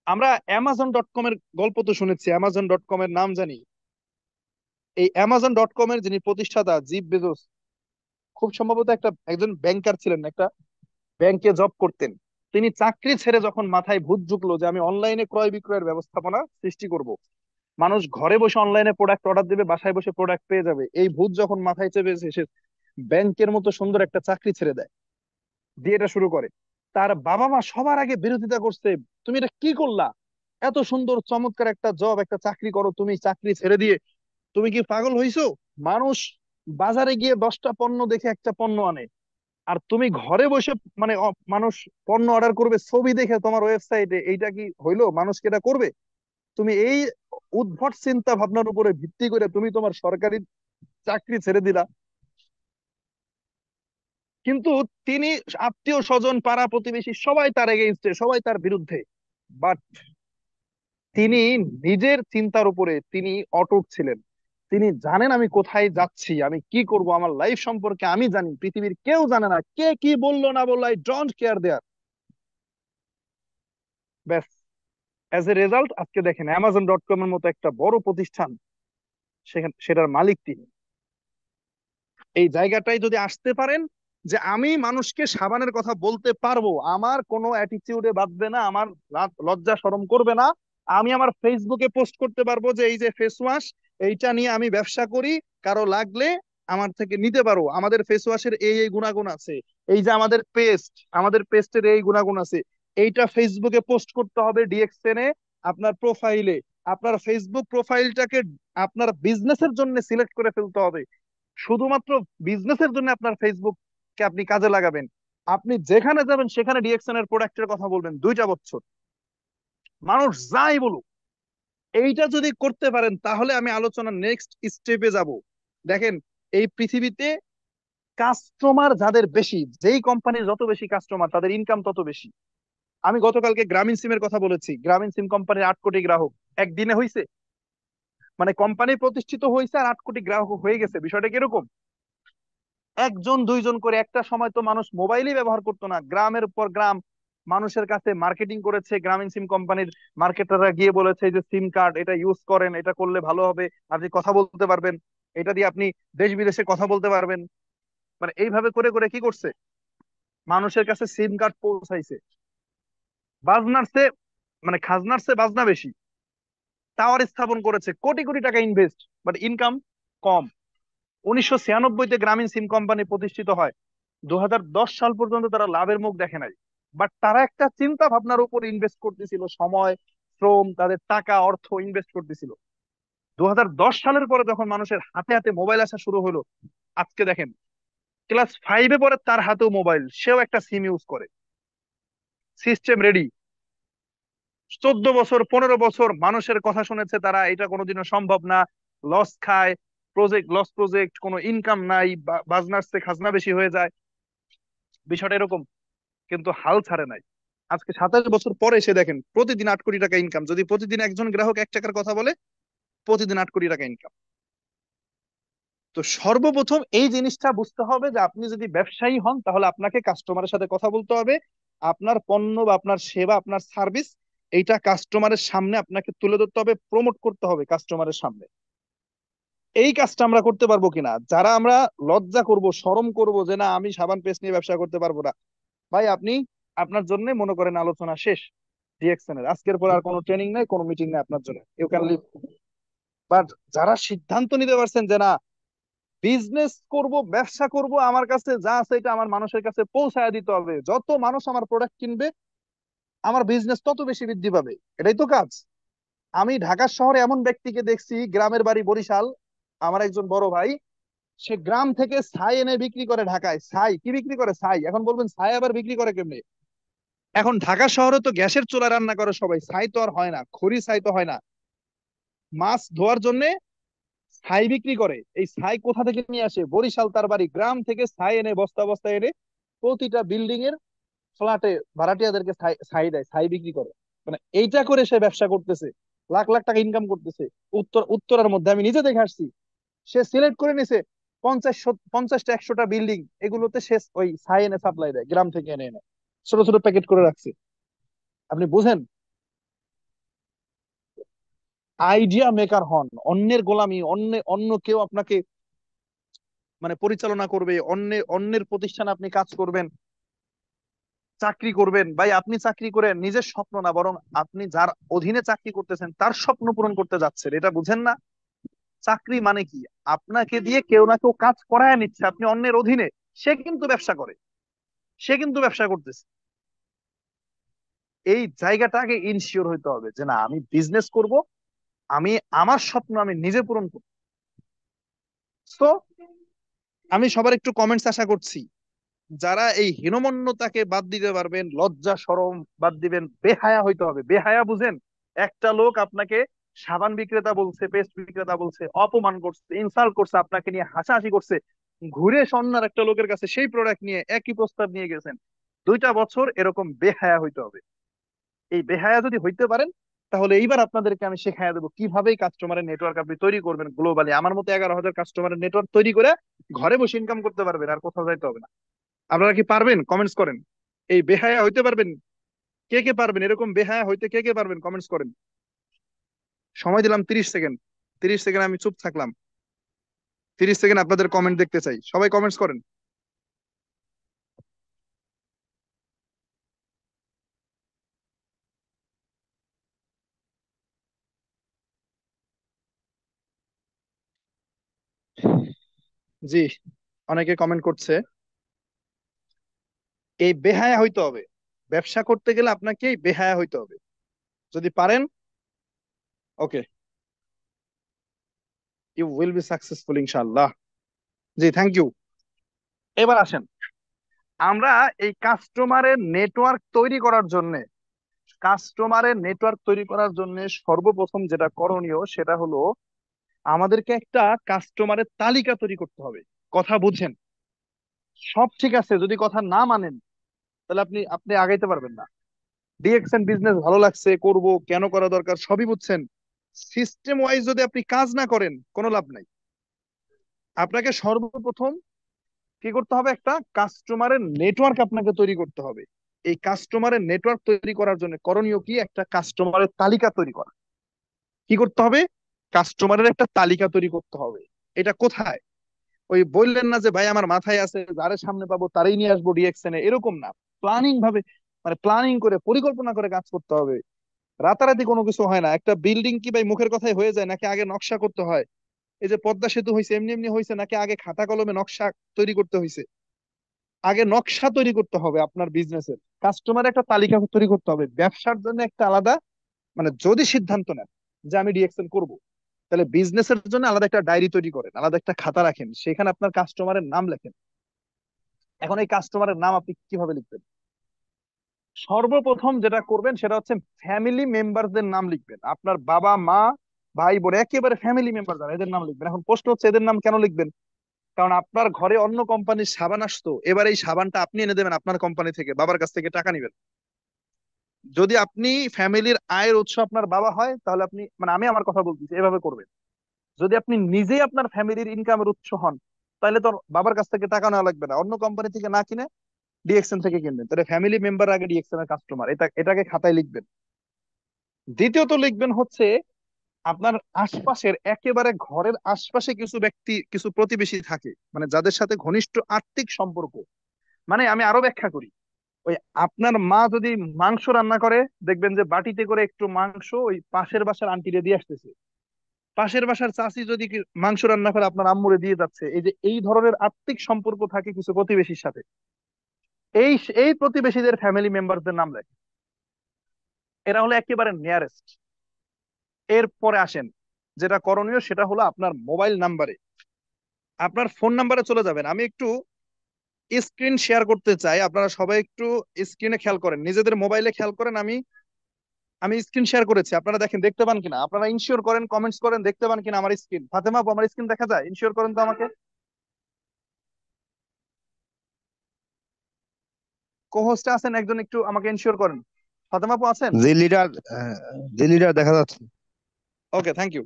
আমরা অ্যামাজন.কম এর গল্প তো শুনেছি, অ্যামাজন.কম এর নাম জানি। এই অ্যামাজন.কম এর যিনি প্রতিষ্ঠাতা, জিফ বেজোস, খুব সম্ভবত একজন ব্যাংকার ছিলেন, একটা ব্যাংকে জব করতেন। তিনি চাকরি ছেড়ে যখন মাথায় ভূত ঢুকলো যে আমি অনলাইনে ক্রয় বিক্রয়ের ব্যবস্থাপনা সৃষ্টি করব, মানুষ ঘরে বসে অনলাইনে প্রোডাক্ট অর্ডার দেবে, বাসায় বসে প্রোডাক্ট পেয়ে যাবে, এই ভূত যখন মাথায় চেপেছে, সে ব্যাংকের মতো সুন্দর একটা চাকরি ছেড়ে দেয়, দিয়ে এটা শুরু করে। তার বাবা মা সবার আগে বিরোধিতা করছে, তুমি এটা কি করলা, এত সুন্দর চমৎকার একটা জব, একটা চাকরি করো, তুমি চাকরি ছেড়ে দিয়ে, তুমি কি পাগল হইছো? মানুষ বাজারে গিয়ে 10টা পণ্য দেখে একটা পণ্য আনে, আর তুমি ঘরে বসে, মানে মানুষ পণ্য অর্ডার করবে ছবি দেখে তোমার ওয়েবসাইটে, এইটা কি হইলো? মানুষ কি এটা করবে? তুমি এই উদ্ভট চিন্তা ভাবনার উপরে ভিত্তি করে তুমি তোমার সরকারি চাকরি ছেড়ে দিলা। কিন্তু তিনি, আত্মীয় স্বজন, পাড়া প্রতিবেশী সবাই তার এগেইনস্টে, সবাই তার বিরুদ্ধে। বাট তিনি নিজের চিন্তার উপরে তিনি অটুট ছিলেন। তিনি জানেন আমি কোথায় যাচ্ছি, আমি কি করব, আমার লাইফ সম্পর্কে আমি জানি, পৃথিবীর কেউ জানে না, কে কি বললো না বললো, আই ডোন্ট কেয়ার দেয়ার। ব্যাস, অ্যাজ এ রেজাল্ট আজকে দেখেন অ্যামাজন.কম এর মতো একটা বড় প্রতিষ্ঠান, সেখানে সেটার মালিক তিনি। এই জায়গাটাই যদি আসতে পারেন, যে আমি মানুষকে সাবানের কথা বলতে পারবো, আমার কোনো অ্যাটিটিউডে বাঁধবে না, আমার লজ্জা শরম করবে না, আমি আমার ফেসবুকে পোস্ট করতে পারবো যে এই যে ফেস ওয়াশ, এইটা নিয়ে আমি ব্যবসা করি, কারো লাগলে আমার থেকে নিতে পারো, আমাদের ফেস ওয়াশের এই এই গুণাগুণ আছে, এই যে আমাদের পেস্টের এই গুণাগুণ আছে, এইটা ফেসবুকে পোস্ট করতে হবে ডিএক্সএন এ, আপনার প্রোফাইলে। আপনার ফেসবুক প্রোফাইলটাকে আপনার বিজনেসের জন্য সিলেক্ট করে ফেলতে হবে, শুধুমাত্র বিজনেসের জন্য আপনার ফেসবুককে আপনি কাজে লাগাবেন। আপনি যেখানে যাবেন সেখানে ডিএক্সএন এর প্রোডাক্টের কথা বলবেন 2টা বছর, মানুষ যাই বলুক। এইটা যদি করতে পারেন, তাহলে আমি আলোচনার নেক্সট স্টেপে যাব। দেখেন, এই পৃথিবীতে কাস্টমার যাদের বেশি, যেই কোম্পানির যত বেশি কাস্টমার, তাদের ইনকাম তত বেশি। আমি গতকালকে গ্রামীণ সিমের কথা বলেছি, গ্রামীণ সিম কোম্পানির 8 কোটি গ্রাহক একদিনে হয়েছে। মানে কোম্পানি প্রতিষ্ঠিত হয়েছে আর 8 কোটি গ্রাহক হয়ে গেছে, বিষয়টা কিরকম? একজন দুইজন করে, একটা সময় তো মানুষ মোবাইলই ব্যবহার করতো না, গ্রামের পর গ্রাম মানুষের কাছে মার্কেটিং করেছে গ্রামীণ সিম কোম্পানির মার্কেটাররা, গিয়ে বলেছে যে সিম কার্ড এটা ইউজ করেন, এটা করলে ভালো হবে, আপনি কথা বলতে পারবেন, এটা দিয়ে আপনি দেশ বিদেশে কথা বলতে পারবেন। মানে এইভাবে করে করে কি করছে, মানুষের কাছে সিম কার্ড পৌঁছাইছে। বাজনার চেয়ে, মানে খাজনার চেয়ে বাজনা বেশি। টাওয়ার স্থাপন করেছে, কোটি কোটি টাকা ইনভেস্ট, বাট ইনকাম কম। 1996-তে গ্রামীণ সিম কোম্পানি প্রতিষ্ঠিত হয়, 2010 সাল পর্যন্ত তারা লাভের মুখ দেখে নাই। বাট তারা একটা চিন্তা ভাবনার উপর ইনভেস্ট করতেছিল, সময়, শ্রম, তাদের টাকা অর্থ ইনভেস্ট করতেছিল। 2010 সালের পরে যখন মানুষের হাতে হাতে মোবাইল আসা শুরু হলো, আজকে দেখেন ক্লাস 5-এ পরে তার হাতেও মোবাইল, সেও একটা সিম ইউজ করে, সিস্টেম রেডি। 14 বছর 15 বছর মানুষের কথা শুনেছে তারা, এটা কোনোদিনও সম্ভব না, লস খায়, প্রজেক্ট লস, প্রজেক্ট কোনো ইনকাম নাই, বাজনার চেয়ে খাজনা বেশি হয়ে যায়, বিষয়টা এরকম। কিন্তু হাল ছাড়ে নাই। আজকে 27 বছর পরে এসে দেখেন প্রতিদিন 8 কোটি টাকা ইনকাম। যদি প্রতিদিন একজন গ্রাহক 1 টাকার কথা বলে, প্রতিদিন 8 কোটি টাকা ইনকাম। তো সর্বপ্রথম এই জিনিসটা বুঝতে হবে যে আপনি যদি ব্যবসায়ী হন তাহলে আপনাকে কাস্টমারের সাথে কথা বলতে হবে। আপনার পণ্য বা আপনার সেবা, আপনার সার্ভিস, এইটা কাস্টমারের সামনে আপনাকে তুলে ধরতে হবে, প্রমোট করতে হবে কাস্টমারের সামনে। এই কাজটা আমরা করতে পারবো কিনা, যারা আমরা লজ্জা করব, শরম করব যে না আমি সাবান পেস্ট নিয়ে ব্যবসা করতে পারবো না, ভাই আপনি, আপনার জন্য মনে করেন আলোচনা শেষ। ডিএক্সএন এর আজকের পর আর কোনো ট্রেনিং নাই, কোনো মিটিং নাই আপনার জন্য, ইউ ক্যান লিভ। বাট যারা সিদ্ধান্ত নিতে পারছেন যে না বিজনেস করব, ব্যবসা করব, আমার কাছে যা আছে এটা আমার মানুষের কাছে পৌঁছায় দিতে হবে, যত মানুষ আমার প্রোডাক্ট কিনবে আমার বিজনেস তত বেশি বৃদ্ধি পাবে, এটাই তো কাজ। আমি ঢাকা শহরে এমন ব্যক্তিকে দেখছি, গ্রামের বাড়ি বরিশাল, আমার একজন বড় ভাই, সে গ্রাম থেকে ছাই এনে বিক্রি করে ঢাকায়। ছাই কি বিক্রি করে? ছাই। এখন বলবেন ছাই আবার বিক্রি করে কেমনে? এখন ঢাকা শহরে তো গ্যাসের চুলা রান্না করে সবাই, ছাই তো আর হয় না, খড়ি ছাই তো হয় না। মাছ ধোয়ার জন্য ছাই বিক্রি করে। এই ছাই কোথা থেকে নিয়ে আসে? বরিশাল তার বাড়ি, গ্রাম থেকে ছাই এনে বস্তা বস্তা এনে প্রতিটা বিল্ডিং এর ফ্ল্যাটে ভাড়াটিয়াদেরকে ছাই ছাই দেয়, ছাই বিক্রি করে। মানে এইটা করে সে ব্যবসা করতেছে, লাখ লাখ টাকা ইনকাম করতেছে। উত্তরার মধ্যে আমি নিজে দেখে আসছি, সে সিলেক্ট করে নিছে 50টা 100টা বিল্ডিং, এগুলোতে সে ওই ছাই এনে সাপ্লাই দেয়, গ্রাম থেকে এনে এনে ছোট ছোট প্যাকেট করে রাখছে। আপনি বুঝেন? আইডিয়া মেকার হন, অন্যের গোলামি, অন্য কেউ আপনাকে মানে পরিচালনা করবে, অন্যের প্রতিষ্ঠানে আপনি কাজ করবেন, চাকরি করবেন। ভাই আপনি চাকরি করে নিজের স্বপ্ন না, বরং আপনি যার অধীনে চাকরি করতেছেন তার স্বপ্ন পূরণ করতে যাচ্ছেন, এটা বুঝেন না? চাকরি মানে কি? আপনাকে দিয়ে কেউ না কেউ কাজ করায় নিচ্ছে, আপনি অন্যের অধীনে। সে কিন্তু ব্যবসা করে, সে কিন্তু ব্যবসা করতেছে। এই জায়গাটাকে ইনসিওর হইতে হবে যে না আমি বিজনেস করব, আমি আমার স্বপ্ন আমি নিজে পূরণ করব। তো আমি সবার একটু কমেন্টস আশা করছি, যারা এই হীনমন্যতাকে বাদ দিতে পারবেন, লজ্জা শরম বাদ দিবেন, বেহায়া হইতে হবে। বেহায়া বুঝেন? একটা লোক আপনাকে সাবান বিক্রেতা বলছে, পেস্ট বিক্রেতা বলছে, অপমান করছে, ইনসাল্ট করছে, আপনাকে নিয়ে হাসাহাসি করছে, ঘুরে সন্ন্যার একটা লোকের কাছে সেই প্রোডাক্ট নিয়ে একই প্রস্তাব নিয়ে গেছেন। 2টা বছর এরকম বেহায়া হইতে হবে। এই বেহায়া যদি হইতে পারেন, তাহলে এইবার আপনাদেরকে আমি শেখাইয়া দেবো কিভাবে কাস্টমারের নেটওয়ার্ক আপনি তৈরি করবেন গ্লোবালি। আমার মতো 11,000 কাস্টমারের নেটওয়ার্ক তৈরি করে ঘরে বসে ইনকাম করতে পারবেন, আর কোথাও যাইতে হবে না। আপনারা কি পারবেন? কমেন্টস করেন। এই বেহায়া হইতে পারবেন? কে কে পারবেন? এরকম বেহায়া হইতে কে কে পারবেন? কমেন্টস করেন। সময় দিলাম 30 সেকেন্ড। 30 সেকেন্ড আমি চুপ থাকলাম। 30 সেকেন্ড আপনাদের কমেন্ট দেখতে চাই, সবাই কমেন্টস করেন। জি, অনেকে কমেন্ট করছে। এই বেহায়া হইতে হবে, ব্যবসা করতে গেলে আপনাকে এই বেহায়া হইতে হবে। যদি পারেন, ওকে, ইউ উইল বি সাকসেসফুল ইনশাআল্লাহ। জি, থ্যাংক ইউ। এবার আসেন, আমরা এই কাস্টমারের নেটওয়ার্ক তৈরি করার জন্য সর্বপ্রথম যেটা করণীয় সেটা হলো আমাদেরকে একটা কাস্টমারের তালিকা তৈরি করতে হবে। কথা বুঝছেন? সব ঠিক আছে, যদি কথা না মানেন তাহলে আপনি আপনি আগাইতে পারবেন না। ডিএক্সএন বিজনেস ভালো লাগছে, করব, কেন করা দরকার সবই বুঝছেন, সিস্টেম ওয়াইজ যদি আপনি কাজ না করেন কোনো লাভ নাই। আপনাকে সর্বপ্রথম কি করতে হবে? একটা কাস্টমারের নেটওয়ার্ক আপনাকে তৈরি করতে হবে। এই কাস্টমারের নেটওয়ার্ক তৈরি করার জন্য করণীয় কি? একটা কাস্টমারের তালিকা তৈরি করা। কি করতে হবে? কাস্টমারের একটা তালিকা তৈরি করতে হবে। এটা কোথায়? ওই বললেন না যে ভাই আমার মাথায় আছে, যারে সামনে পাবো তারই নিয়ে আসবো ডিএক্সএন এ, এরকম না। প্ল্যানিং ভাবে, মানে প্ল্যানিং করে পরিকল্পনা করে কাজ করতে হবে। রাতারাতি কোনো কিছু হয় না। একটা বিল্ডিং কি ভাই মুখের কথাই হয়ে যায়, নাকি আগে নকশা করতে হয়? এই যে পদ্মা সেতু হয়েছে এমনি এমনি হয়েছে, নাকি আগে খাতা কলমে নকশা তৈরি করতে হয়েছে? আগে নকশা তৈরি করতে হবে আপনার বিজনেসের, কাস্টমার একটা তালিকা তৈরি করতে হবে, ব্যবসার জন্য একটা আলাদা, মানে যদি সিদ্ধান্ত নেন যে আমি ডিএক্সএল করব, তাহলে বিজনেসের জন্য আলাদা একটা ডায়েরি তৈরি করেন, আলাদা একটা খাতা রাখেন, সেখানে আপনার কাস্টমারের নাম লেখেন। এখন এই কাস্টমারের নাম আপনি কিভাবে লিখবেন? সর্বপ্রথম যেটা করবেন সেটা হচ্ছে ফ্যামিলি মেম্বারদের নাম লিখবেন। আপনার বাবা মা ভাই বোন একেবারে ফ্যামিলি মেম্বার যারা, এদের নাম লিখবেন। এখন প্রশ্ন হচ্ছে এদের নাম কেন লিখবেন? কারণ আপনার ঘরে অন্য কোম্পানির সাবান আসতো, এবার এই সাবানটা আপনি এনে দেবেন আপনার কোম্পানি থেকে, বাবার কাছ থেকে টাকা নিবেন। যদি আপনি ফ্যামিলির আয়ের উৎস আপনার বাবা হয়, তাহলে আপনি, মানে আমি আমার কথা বলতেছি, এভাবে করবেন। যদি আপনি নিজেই আপনার ফ্যামিলির ইনকামের উৎস হন, তাহলে তো বাবার কাছ থেকে টাকা নেওয়া লাগবে না, অন্য কোম্পানি থেকে না কিনে ডিএক্সএন থেকে কিনবেন। তাহলে ফ্যামিলি মেম্বার আগে ডিএক্সএন এর কাস্টমার, এটাকে খাতায় লিখবেন। দ্বিতীয়ত লিখবেন হচ্ছে আপনার আশপাশের, একেবারে ঘরের আশপাশে কিছু ব্যক্তি, কিছু প্রতিবেশী থাকে, মানে যাদের সাথে ঘনিষ্ঠ আর্থিক সম্পর্ক। মানে আমি আরো ব্যাখ্যা করি, ওই আপনার মা যদি মাংস রান্না করে, দেখবেন যে বাটিতে করে একটু মাংস ওই পাশের বাসার আন্টিরে দিয়ে আসতেছে। পাশের বাসার চাচি যদি মাংস রান্না করে আপনার আম্মুরে দিয়ে যাচ্ছে। এই যে এই ধরনের আর্থিক সম্পর্ক থাকে কিছু প্রতিবেশীর সাথে, এই এই প্রতিবেশীদের ফ্যামিলি মেম্বারদের নাম লেখে। এরা হলো একেবারে নিয়ারেস্ট। এরপরে আসেন, যেটা করণীয় সেটা হলো আপনার মোবাইল নাম্বারে, আপনার ফোন নাম্বারে চলে যাবেন। আমি একটু স্ক্রিন শেয়ার করতে চাই, আপনারা সবাই একটু স্ক্রিনে খেয়াল করেন, নিজেদের মোবাইলে খেয়াল করেন। আমি আমি স্ক্রিন শেয়ার করেছি, আপনারা দেখেন, দেখতে পান কিনা, আপনারা ইনশিওর করেন, কমেন্টস করেন, দেখতে পান কিনা আমার স্ক্রিন। ফাতেমা আপু, আমার স্ক্রিন দেখা যায়? ইনশিওর করেন তো আমাকে, কো-হোস্টে আছেন একজন, একটু আমাকে ইনশিওর করেন। ফাতেমা আপু আছেন? জি লিডার, জি লিডার দেখা যাচ্ছে। ওকে, থ্যাংক ইউ।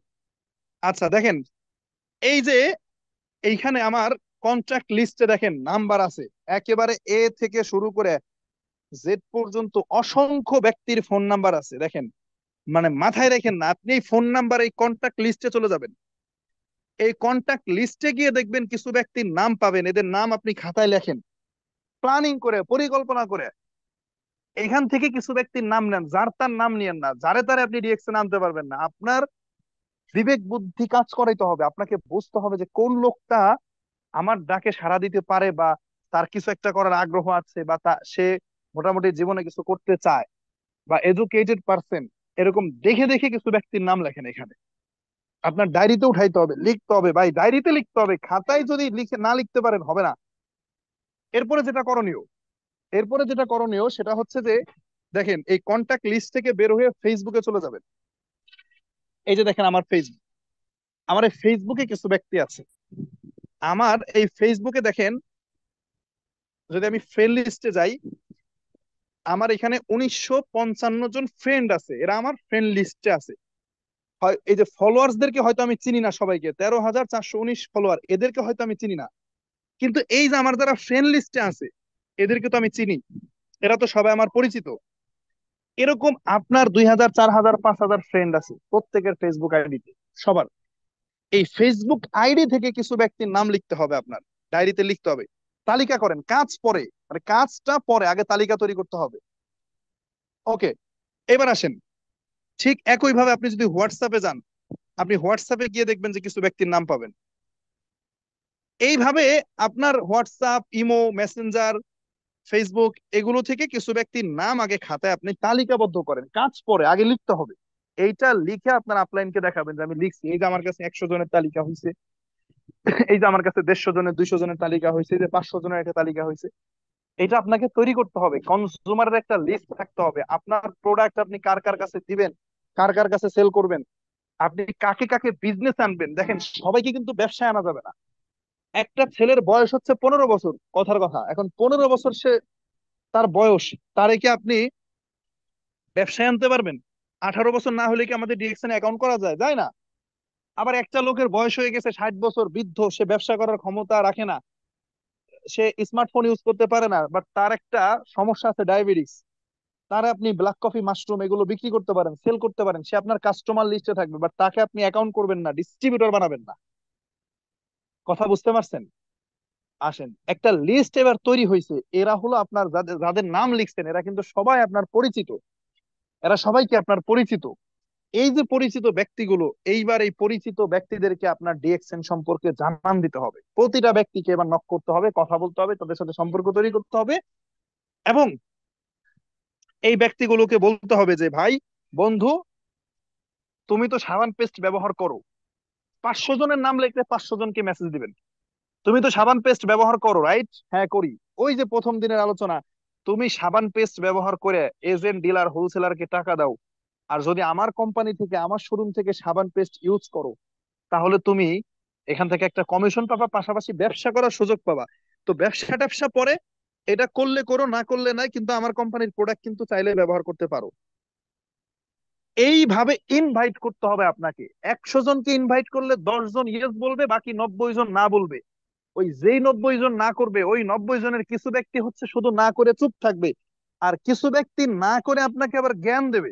আচ্ছা দেখেন, এই যে এইখানে আমার কন্ট্রাক্ট লিস্টে দেখেন নাম্বার আছে, একেবারে এ থেকে শুরু করে জেড পর্যন্ত অসংখ্য ব্যক্তির ফোন নাম্বার আছে দেখেন। মানে মাথায় রাখেন না, আপনি এই ফোন নাম্বার, এই কন্ট্যাক্ট লিস্টে চলে যাবেন। এই কন্ট্যাক্ট লিস্টে গিয়ে দেখবেন কিছু ব্যক্তির নাম পাবেন, এদের নাম আপনি খাতায় লেখেন, প্ল্যানিং করে, পরিকল্পনা করে। এখান থেকে কিছু ব্যক্তির নাম নেন, যার তার নাম নিয়েন না, যারে তারে আপনি রিয়েকশন আনতে পারবেন না। আপনার বিবেক বুদ্ধি কাজ করাইতে হবে, আপনাকে বুঝতে হবে যে কোন লোকটা আমার ডাকে সাড়া দিতে পারে, বা তার কিছু একটা করার আগ্রহ আছে, বা সে মোটামুটি জীবনে কিছু করতে চায়, বা এডুকেটেড পার্সন। এরকম দেখে দেখে কিছু ব্যক্তির নাম লেখেন এখানে। আপনার ডায়েরিতে উঠাইতে হবে, লিখতে হবে ভাই, ডায়েরিতে লিখতে হবে, খাতায় যদি লিখে না লিখতে পারেন হবে না। এরপরে যেটা করণীয়, সেটা হচ্ছে যে দেখেন, এই কন্টাক্ট লিস্ট থেকে বের হয়ে ফেসবুকে চলে যাবেন। এই যে দেখেন আমার ফেসবুক, আমার এই ফেসবুকে কিছু ব্যক্তি আছে। আমার এই ফেসবুকে দেখেন, যদি আমি ফ্রেন্ড লিস্টে যাই, আমার এখানে 1955 জন ফ্রেন্ড আছে, এরা আমার ফ্রেন্ড লিস্টে আছে। এই যে ফলোয়ার্স দেরকে হয়তো আমি চিনি না সবাইকে, 13,419 ফলোয়ার, এদেরকে হয়তো আমি চিনি না। কিন্তু এই যে আমার যারা ফ্রেন্ড লিস্টে আছে, এদেরকে তো আমি চিনি, এরা তো সবাই আমার পরিচিত। এরকম আপনার 2,000, 4,000, 5,000 ফ্রেন্ড আছে প্রত্যেকের ফেসবুক আইডিতে, সবার। এই ফেসবুক আইডি থেকে কিছু ব্যক্তির নাম লিখতে হবে, আপনার ডায়েরিতে লিখতে হবে। তালিকা করেন, কাজ পরে, মানে কাজটা পরে, আগে তালিকা তৈরি করতে হবে। ওকে, এবার আসেন, ঠিক একই ভাবে আপনি যদি হোয়াটসঅ্যাপে যান, আপনি হোয়াটসঅ্যাপে গিয়ে দেখবেন যে কিছু ব্যক্তির নাম পাবেন। এইভাবে আপনার হোয়াটসঅ্যাপ, ইমো, মেসেঞ্জার, ফেসবুক, এগুলো থেকে কিছু ব্যক্তির নাম আগে খাতায় আপনি তালিকাবদ্ধ করেন, কাজ পরে, আগে লিখতে হবে। এইটা লিখে আপনার আপলাইনকে দেখাবেন যে আমি লিখছি, এই যে আমার কাছে 100 জনের তালিকা হয়েছে, এই যে আমার কাছে 150 জনের, 200 জনের তালিকা হয়েছে, এই যে 500 জনের একটা তালিকা হয়েছে। এটা আপনাকে তৈরি করতে হবে, কনজিউমারের একটা লিস্ট থাকতে হবে, আপনার প্রোডাক্ট আপনি কার কার কাছে দিবেন, কার কার কাছে সেল করবেন, আপনি কাকে কাকে বিজনেস আনবেন। দেখেন, সবাইকে কিন্তু ব্যবসায় আনা যাবে না। একটা ছেলের বয়স হচ্ছে 15 বছর, কথার কথা, এখন 15 বছর সে, তার বয়স, তারে কি আপনি ব্যবসায় আনতে পারবেন? 18 বছর না হলে কি আমাদের ডিরেকশনে অ্যাকাউন্ট করা যায়? যায় না। আবার একটা লোকের বয়স হয়ে গেছে 60 বছর, বৃদ্ধ, সে ব্যবসা করার ক্ষমতা রাখে না, সে স্মার্টফোন ইউজ করতে পারে না, বাট তার একটা সমস্যা আছে, ডায়াবেটিস। তার আপনি ব্ল্যাক কফি, মাশরুম এগুলো বিক্রি করতে পারেন, সেল করতে পারেন, সে আপনার কাস্টমার লিস্টে থাকবে, বাট তাকে আপনি অ্যাকাউন্ট করবেন না, ডিস্ট্রিবিউটর বানাবেন না। কথা বুঝতে পারছেন? আসেন, একটা লিস্ট এবার তৈরি হয়েছে, এরা হলো আপনার, যাদের যাদের নাম লিখছেন, এরা কিন্তু সবাই আপনার পরিচিত, এরা সবাই কি আপনার পরিচিত। এই যে পরিচিত ব্যক্তিগুলো, এইবার এই পরিচিত ব্যক্তিদেরকে আপনার ডিএক্সএন সম্পর্কে জানান দিতে হবে। প্রতিটা ব্যক্তিকে এবার নক করতে হবে, কথা বলতে হবে, তাদের সাথে সম্পর্ক তৈরি করতে হবে। এবং এই ব্যক্তিগুলোকে বলতে হবে যে ভাই, বন্ধু, তুমি তো সাবান পেস্ট ব্যবহার করো, 500 জনের নাম লিখলে 500 জনকে মেসেজ দিবেন। তুমি তো সাবান পেস্ট ব্যবহার করো, রাইট? হ্যাঁ, করি। ওই যে প্রথম দিনের আলোচনা, তুমি সাবান পেস্ট ব্যবহার করে এজেন্ট, ডিলার, হোলসেলারকে টাকা দাও। আর যদি আমার কোম্পানি থেকে, আমার শোরুম থেকে সাবান পেস্ট ইউজ করো, তাহলে তুমি এখান থেকে একটা কমিশন পাবা, পাশাপাশি ব্যবসা করার সুযোগ পাবা। তো ব্যবসা ট্যাবসা পরে, এটা করলে করো, না করলে নাই, কিন্তু আমার কোম্পানির প্রোডাক্ট কিন্তু চাইলে ব্যবহার করতে পারো। এইভাবে ইনভাইট করতে হবে আপনাকে। 100 জনকে ইনভাইট করলে 10 জন ইয়েস বলবে, বাকি 90 জন না বলবে। ওই যেই 90 জন না করবে, ওই 90 জনের কিছু ব্যক্তি হচ্ছে শুধু না করে চুপ থাকবে, আর কিছু ব্যক্তি না করে আপনাকে আবার জ্ঞান দেবে।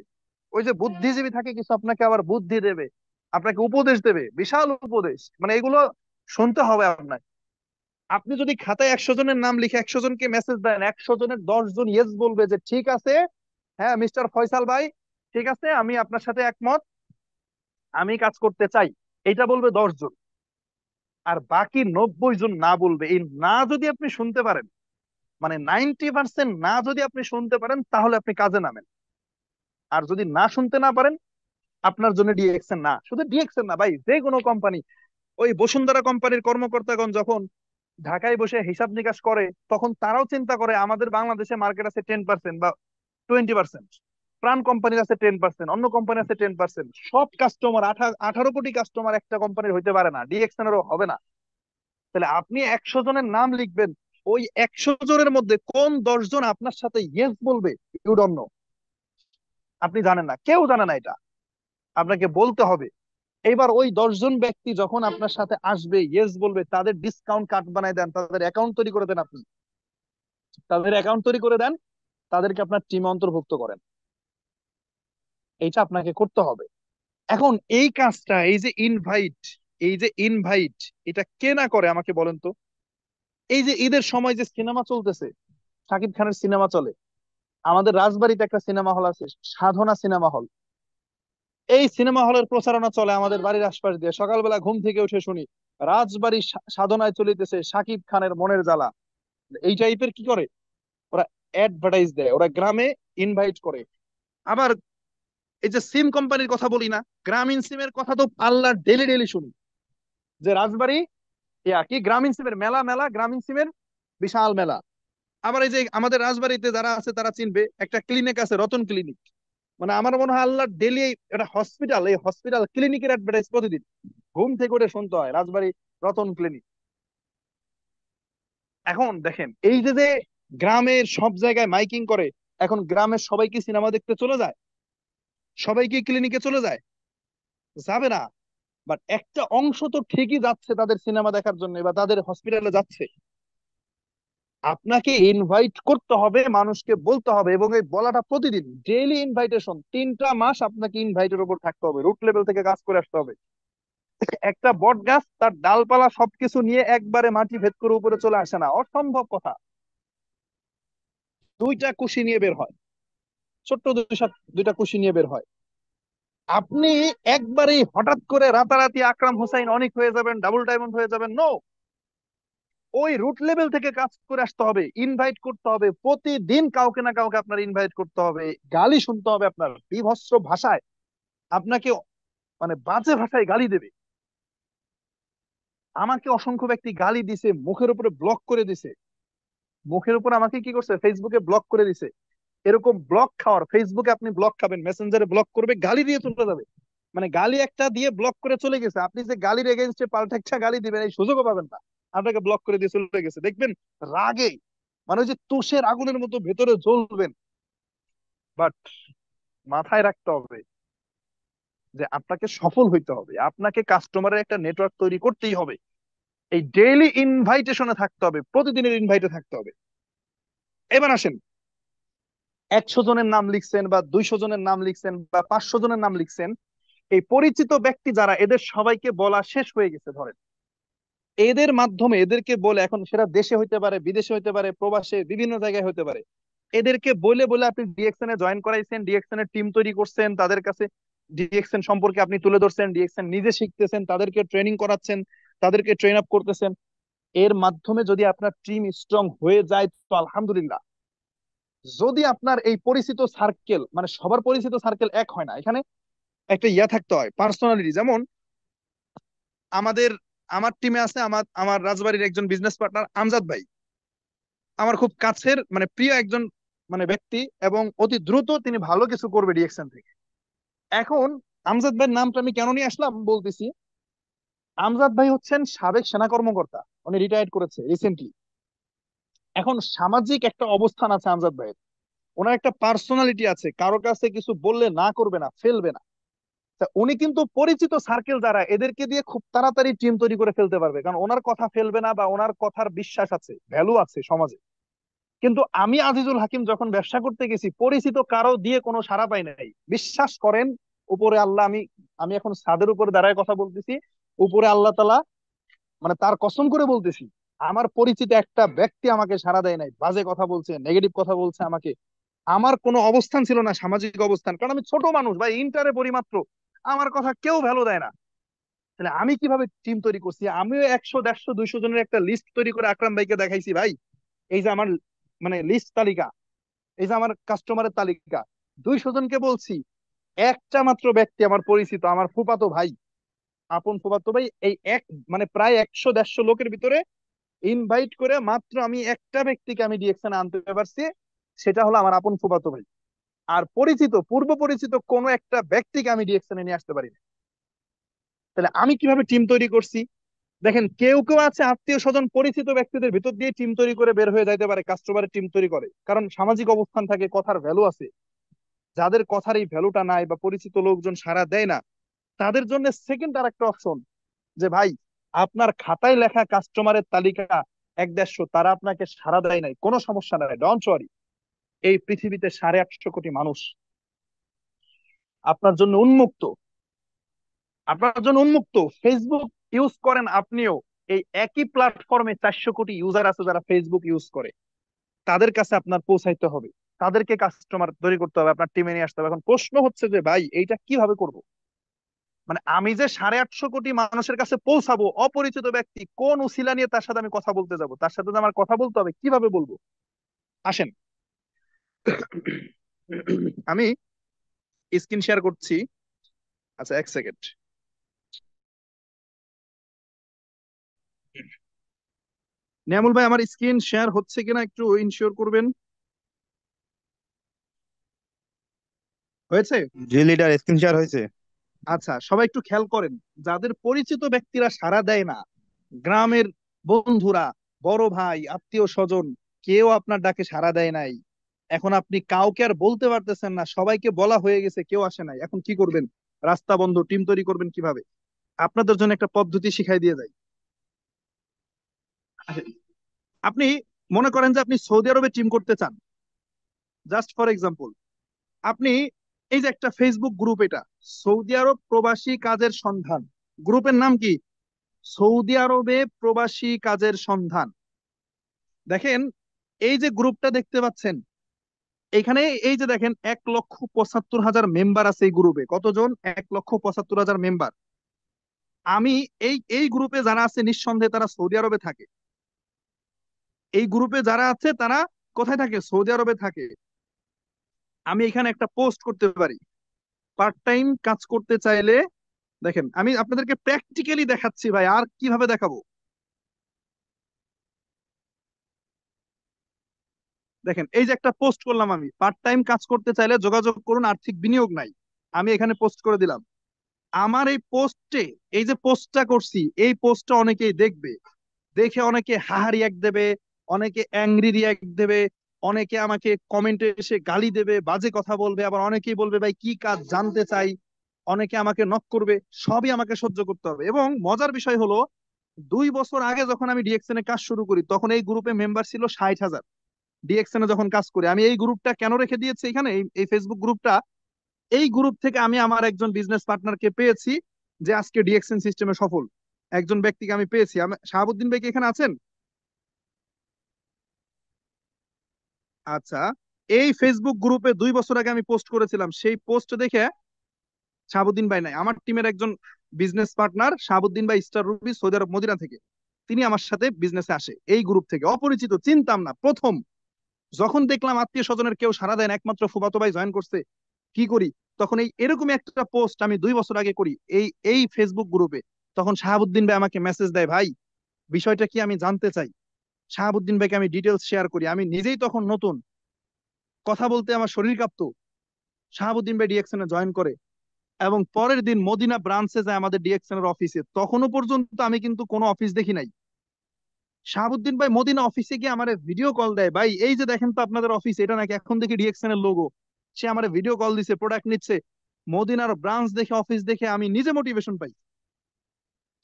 ওই যে বুদ্ধিজীবী থাকে কিছু, আপনাকে আবার বুদ্ধি দেবে, আপনাকে উপদেশ দেবে, বিশাল উপদেশ। মানে এগুলো শুনতে হবে আপনার। আপনি যদি খাতায় 100 জনের নাম লিখে 100 জনকে মেসেজ দেন, 100 জনের 10 জন ইয়েস বলবে যে ঠিক আছে, হ্যাঁ মিস্টার ফয়সাল ভাই, ঠিক আছে, আমি আপনার সাথে একমত, আমি কাজ করতে চাই, এটা বলবে 10 জন। আর বাকি 90 জন না বলবে। এই না যদি আপনি শুনতে পারেন, মানে 90% না যদি আপনি শুনতে পারেন, তাহলে আপনি কাজে নামেন। আর যদি না শুনতে না পারেন, আপনার জন্য ডিএক্সএন না। শুধু ডিএক্সএন না ভাই, যে কোনো কোম্পানি। ওই বসুন্ধরা কোম্পানির কর্মকর্তাগণ যখন ঢাকায় বসে হিসাব নিকাশ করে, তখন তারাও চিন্তা করে আমাদের বাংলাদেশে মার্কেট আছে 10% বা 20%, প্রাণ কোম্পানির আছে 10%, অন্য কোম্পানি আছে 10%। সব কাস্টমার, 18 কোটি কাস্টমার একটা কোম্পানির হইতে পারে না, ডিএক্সএন এরও হবে না। তাহলে আপনি 100 জনের নাম লিখবেন, ওই 100 জনের মধ্যে কোন 10 জন আপনার সাথে ইয়েস বলবে, ইউ ডোন্ট নো। আপনি জানেন না, কেউ জানে না এটা, আপনাকে বলতে হবে। এবার ওই 10 জন ব্যক্তি যখন আপনার সাথে আসবে, ইয়েস বলবে, তাদের ডিসকাউন্ট কার্ড বানায় দেন, তাদের অ্যাকাউন্ট তৈরি করে দেন। আপনি তাদের অ্যাকাউন্ট তৈরি করে দেন, তাদেরকে আপনার টিমে অন্তর্ভুক্ত করেন। এইটা আপনাকে করতে হবে। এখন এই কাজটা, এই যে ইনভাইট, এটা কে না করে আমাকে বলেন তো? এই যে ঈদের সময় যে সিনেমা চলতেছে, শাকিব খানের সিনেমা চলে, আমাদের রাজবাড়িতে একটা সিনেমা হল আছে, সাধনা সিনেমা হল। এই সিনেমা হলের প্রচারণা চলে আমাদের বাড়ির আশপাশ দিয়ে। সকালবেলা ঘুম থেকে উঠে শুনি রাজবাড়ি সাধনায় চলিতেছে শাকিব খানের মনের জ্বালা। এই টাইপের কি করে ওরা, অ্যাডভার্টাইজ দেয়, ওরা গ্রামে ইনভাইট করে। আবার এই যে সিম কোম্পানির কথা বলি না, গ্রামীণ সিমের কথা তো আল্লাহ ডেলি ডেলি শুনি, যে রাজবাড়ি কি গ্রামীণ সিমের মেলা, মেলা গ্রামীণ সিমের বিশাল মেলা। আবার এই যে আমাদের রাজবাড়িতে যারা আছে তারা চিনবে, একটা ক্লিনিক আছে, রতন ক্লিনিক। মানে আমার মনে হয় আল্লাহ ডেলি একটা হসপিটাল, এই হসপিটাল ক্লিনিকের অ্যাডভার্টাইজ প্রতিদিন ঘুম থেকে উঠে শুনতে হয়, রাজবাড়ি রতন ক্লিনিক। এখন দেখেন, এই যে যে গ্রামের সব জায়গায় মাইকিং করে, এখন গ্রামের সবাই কি সিনেমা দেখতে চলে যায়? সবাই কি ক্লিনিকে চলে যায়? যাবে না। বাট একটা অংশ তো ঠিকই যাচ্ছে তাদের সিনেমা দেখার জন্য, বা তাদের হসপিটালে যাচ্ছে। আপনাকে ইনভাইট করতে হবে, মানুষকে বলতে হবে, এবং এই বলাটা প্রতিদিন, ডেইলি ইনভাইটেশন। 3টা মাস আপনাকে ইনভাইটের উপর থাকতে হবে, রুট লেভেল থেকে কাজ করে আসতে হবে। একটা বট গাছ তার ডালপালা সবকিছু নিয়ে একবারে মাটি ভেদ করে উপরে চলে আসে না, অসম্ভব কথা। 2টা কুশি নিয়ে বের হয়, ছোট্ট 2টা কুশি নিয়ে বের হয়। আপনি একবারেই হঠাৎ করে রাতারাতি আকরাম হোসাইন অনেক হয়ে যাবেন, ডাবল ডায়মন্ড হয়ে যাবেন, নো। ওই রুট লেভেল থেকে কাজ করে আসতে হবে, ইনভাইট করতে হবে প্রতিদিন, কাউকে না কাউকে আপনার ইনভাইট করতে হবে। গালি শুনতে হবে আপনার, বিভৎস ভাষায় আপনাকে, মানে বাজে ভাষায় গালি দেবে। আমাকে অসংখ্য ব্যক্তি গালি দিছে, মুখের উপরে ব্লক করে দিছে, মুখের উপর আমাকে কি করছে, ফেসবুকে ব্লক করে দিছে। এরকম ব্লক খাওয়ার, ফেসবুকে আপনি ব্লক খাবেন, মেসেঞ্জারে ব্লক করবে, গালি দিয়ে চলে যাবে। মানে গালি একটা দিয়ে ব্লক করে চলে গেছে, আপনি যে গালির এগেনস্টে পাল্টা একটা গালি দিবেন এই সুযোগও পাবেন না, আপনাকে ব্লক করে দিয়ে চলে গেছে। দেখবেন রাগে, মানে ওই যে তুষের আগুনের মতো ভেতরে জ্বলবেন। বাট মাথায় রাখতে হবে যে আপনাকে সফল হইতে হবে, আপনাকে কাস্টমারের একটা নেটওয়ার্ক তৈরি করতেই হবে। এই ডেইলি ইনভাইটেশনে থাকতে হবে, প্রতিদিনের ইনভাইটে থাকতে হবে। এবার আসেন, 100 জনের নাম লিখছেন, বা 200 জনের নাম লিখছেন, বা 500 জনের নাম লিখছেন, এই পরিচিত ব্যক্তি যারা, এদের সবাইকে বলা শেষ হয়ে গেছে ধরেন। এদের মাধ্যমে, এদেরকে বলে, এখন সেটা দেশে হইতে পারে, বিদেশে হইতে পারে, প্রবাসে বিভিন্ন জায়গায় হইতে পারে, এদেরকে বলে বলে আপনি ডিএক্সএন এ জয়েন করাইছেন, ডিএক্সএন এর টিম তৈরি করছেন তাদের কাছে। ডিএক্সএন সম্পর্কে আপনি তুলে ধরছেন, ডিএক্সএন নিজে শিখতেছেন, তাদেরকে ট্রেনিং করাচ্ছেন, তাদেরকে ট্রেন আপ করতেছেন। এর মাধ্যমে যদি আপনার টিম স্ট্রং হয়ে যায় তো আলহামদুলিল্লাহ। যদি আপনার এই পরিচিত সার্কেল, মানে সবার পরিচিত সার্কেল এক হয় না, এখানে একটা থাকতে হয় পার্সোনালিটি। যেমন আমাদের আমার টিমে আছে আমার আমার রাজবাড়ির একজন বিজনেস পার্টনার আমজাদ ভাই, আমার খুব কাছের মানে প্রিয় একজন মানে ব্যক্তি, এবং অতি দ্রুত তিনি ভালো কিছু করবে ডিএকশন থেকে। এখন আমজাদ ভাইয়ের নামটা আমি কেন নিয়ে আসলাম বলতেছি। আমজাদ ভাই হচ্ছেন সাবেক সেনা কর্মকর্তা, উনি রিটায়ার্ড করেছে রিসেন্টলি। এখন সামাজিক একটা অবস্থান আছে আমজাদ ভাইয়ের, ওনার একটা পার্সোনালিটি আছে, কারো কাছে কিছু বললে না করবে না, ফেলবে না। তা উনি কিন্তু পরিচিত সার্কেল যারা এদেরকে দিয়ে খুব তাড়াতাড়ি টিম তৈরি করে ফেলতে পারবে, কারণ ওনার কথা ফেলবে না বা ওনার কথার বিশ্বাস আছে, ভ্যালু আছে সমাজে। কিন্তু আমি আজিজুল হাকিম যখন ব্যবসা করতে গেছি, পরিচিত কারো দিয়ে কোনো সাড়া পাই নাই। বিশ্বাস করেন, উপরে আল্লাহ, আমি আমি এখন ছাদের উপরে দাঁড়ায় কথা বলতেছি, উপরে আল্লাহ তাআলা, মানে তার কসম করে বলতেছি, আমার পরিচিত একটা ব্যক্তি আমাকে সাড়া দেয় নাই, বাজে কথা বলছে, নেগেটিভ কথা বলছে আমাকে। আমার কোনো অবস্থান ছিল না, সামাজিক অবস্থান, কারণ আমি ছোট মানুষ ভাই, ইন্টারে পড়ি মাত্র। আমার কথা কেউ ভ্যালু দেয় না। তাহলে আমি কিভাবে টিম তৈরি করছি? আমিও 100, 150, 200 জনের একটা লিস্ট তৈরি করে আকরাম ভাইকে দেখাইছি, ভাই এই যে আমার মানে লিস্ট তালিকা, এই যে আমার কাস্টমারের তালিকা। 200 জনকে বলছি, একটা মাত্র ব্যক্তি আমার পরিচিত, আমার ফুফাতো ভাই, আপন ফুফাতো ভাই, এই এক মানে প্রায় 100, 150 লোকের ভিতরে ইনভাইট করে মাত্র আমি একটা ব্যক্তিকে আমি ডিএকশনে আনতে পারছি, সেটা হলো আমার আপন ফুফাতো ভাই। আর পরিচিত, পূর্ব পরিচিত কোনো একটা ব্যক্তিকে আমি ডিএকশনে নিয়ে আসতে পারি না। তাহলে আমি কিভাবে টিম তৈরি করছি? দেখেন, কেউ কেউ আছে আত্মীয় স্বজন পরিচিত ব্যক্তিদের ভিতর দিয়ে টিম তৈরি করে বের হয়ে যাইতে পারে, কাস্টমারের টিম তৈরি করে, কারণ সামাজিক অবস্থান থাকে, কথার ভ্যালু আছে। যাদের কথার এই ভ্যালুটা নাই বা পরিচিত লোকজন সাড়া দেয় না, তাদের জন্য সেকেন্ড আর একটা অপশন, যে ভাই আপনার খাতায় লেখা কাস্টমারের তালিকা 1-150, তারা আপনাকে সাড়া দেয় নাই, কোনো সমস্যা নাই, ডোন্ট ওয়ারি। এই পৃথিবীতে 850 কোটি মানুষ আপনার জন্য উন্মুক্ত, আপনার জন্য উন্মুক্ত। ফেসবুক ইউজ করেন আপনিও, এই একই প্ল্যাটফর্মে 400 কোটি ইউজার আছে যারা ফেসবুক ইউজ করে, তাদের কাছে আপনার পৌঁছাইতে হবে, তাদেরকে কাস্টমার তৈরি করতে হবে, আপনার টিমে নিয়ে আসতে হবে। এখন প্রশ্ন হচ্ছে যে ভাই এইটা কিভাবে করব? মানে আমি যে 850 কোটি মানুষের কাছে পৌঁছাবো, অপরিচিত ব্যক্তি কোন উসিলা নিয়ে তার সাথে আমি কথা বলতে যাব, তার সাথে যে আমার কথা বলতে হবে, কিভাবে বলবো? আসেন, আমি স্ক্রিন শেয়ার করছি। আচ্ছা, এক সেকেন্ড। নিয়ামুল ভাই, আমার স্ক্রিন শেয়ার হচ্ছে কিনা একটু ইনশিওর করবেন। হয়েছে? জি লিডার, স্ক্রিন শেয়ার হয়েছে। আচ্ছা, সবাই একটু খেয়াল করেন, যাদের পরিচিত ব্যক্তিরা সাড়া দেয় না, গ্রামের বন্ধুরা, বড় ভাই, আত্মীয় স্বজন, কেউ আপনার ডাকে সাড়া দেয় নাই, এখন আপনি কাউকে আর বলতে পারতেছেন না, সবাইকে বলা হয়ে গেছে, কেউ আসে নাই, এখন কি করবেন? রাস্তা বন্ধ, টিম তৈরি করবেন কিভাবে? আপনাদের জন্য একটা পদ্ধতি শিখাই দিয়ে যাই। আপনি মনে করেন যে আপনি সৌদি আরবে টিম করতে চান, জাস্ট ফর এক্সাম্পল। আপনি এই যে একটা ফেসবুক গ্রুপ, এটা সৌদি আরব প্রবাসী কাজের সন্ধান, গ্রুপের নাম কি? সৌদি আরবে প্রবাসী কাজের সন্ধান। দেখেন, এই যে গ্রুপটা দেখতে পাচ্ছেন, এখানে এই যে দেখেন 1,75,000 মেম্বার আছে এই গ্রুপে। কতজন? 1,75,000 মেম্বার। আমি এই এই গ্রুপে যারা আছে নিঃসন্দেহে তারা সৌদি আরবে থাকে। এই গ্রুপে যারা আছে তারা কোথায় থাকে? সৌদি আরবে থাকে। আমি এখানে একটা পোস্ট করতে পারি, পার্ট টাইম কাজ করতে চাইলে। দেখেন, আমি আপনাদেরকে প্র্যাকটিক্যালি দেখাচ্ছি ভাই, আর কিভাবে দেখাবো? দেখেন, এই যে একটা পোস্ট করলাম, আমি পার্ট টাইম কাজ করতে চাইলে যোগাযোগ করুন, আর্থিক বিনিয়োগ নাই। আমি এখানে পোস্ট করে দিলাম। আমার এই পোস্টে, এই যে পোস্টটা করছি, এই পোস্টটা অনেকেই দেখবে, দেখে অনেকে হাহা রিয়াক্ট দেবে, অনেকে অ্যাংরি রিয়াক্ট দেবে, অনেকে আমাকে কমেন্টে এসে গালি দেবে, বাজে কথা বলবে, আবার অনেকেই বলবে ভাই কি কাজ জানতে চাই, অনেকে আমাকে নক করবে। সবই আমাকে সহ্য করতে হবে। এবং মজার বিষয় হলো, 2 বছর আগে যখন আমি ডিএক্সএন এ কাজ শুরু করি, তখন এই গ্রুপে মেম্বার ছিল 60,000। ডিএক্সএন এ যখন কাজ করি, আমি এই গ্রুপটা কেন রেখে দিয়েছি এখানে, এই ফেসবুক গ্রুপটা, এই গ্রুপ থেকে আমি আমার একজন বিজনেস পার্টনারকে পেয়েছি, যে আজকে ডিএক্সএন সিস্টেমে সফল একজন ব্যক্তিকে আমি পেয়েছি। শাহাবুদ্দিন ভাই কি এখানে আছেন? আচ্ছা, এই ফেসবুক গ্রুপে 2 বছর আগে আমি পোস্ট করেছিলাম, সেই পোস্ট দেখে শাহাবুদ্দিন ভাই নাই, আমার টিমের একজন বিজনেস পার্টনার শাহাবুদ্দিন ভাই, স্টার রুবি, সৌদি আরব মদিনা থেকে। তিনি আমার সাথে বিজনেসে আসে এই গ্রুপ থেকে, অপরিচিত, চিনতাম না প্রথম। যখন দেখলাম আত্মীয় স্বজনের কেউ সাড়া দেয় না, একমাত্র ফুফাতো ভাই জয়েন করছে, কি করি? তখন এই এরকমই একটা পোস্ট আমি 2 বছর আগে করি এই এই ফেসবুক গ্রুপে। তখন শাহাবুদ্দিন ভাই আমাকে মেসেজ দেয়, ভাই বিষয়টা কি আমি জানতে চাই। শাহাবুদ্দিন ভাইকে আমি ডিটেলস শেয়ার করি, আমি নিজেই তখন নতুন, কথা বলতে আমার শরীর কাঁপতো। শাহাবুদ্দিন ভাই ডিএক্সএন এ জয়েন করে, এবং পরের দিন মদিনা ব্রাঞ্চে যায় আমাদের ডিএক্সএন এর অফিসে। তখনও পর্যন্ত আমি কিন্তু কোনো অফিস দেখি নাই। শাহাবুদ্দিন ভাই মদিনা অফিসে গিয়ে আমার ভিডিও কল দেয়, ভাই এই যে দেখেন তো আপনাদের অফিস, এটা নাকি এখন দেখি ডিএক্সএন এর লোগো। সে আমার ভিডিও কল দিছে, প্রোডাক্ট নিচ্ছে। মদিনার ব্রাঞ্চ দেখে, অফিস দেখে আমি নিজে মোটিভেশন পাই।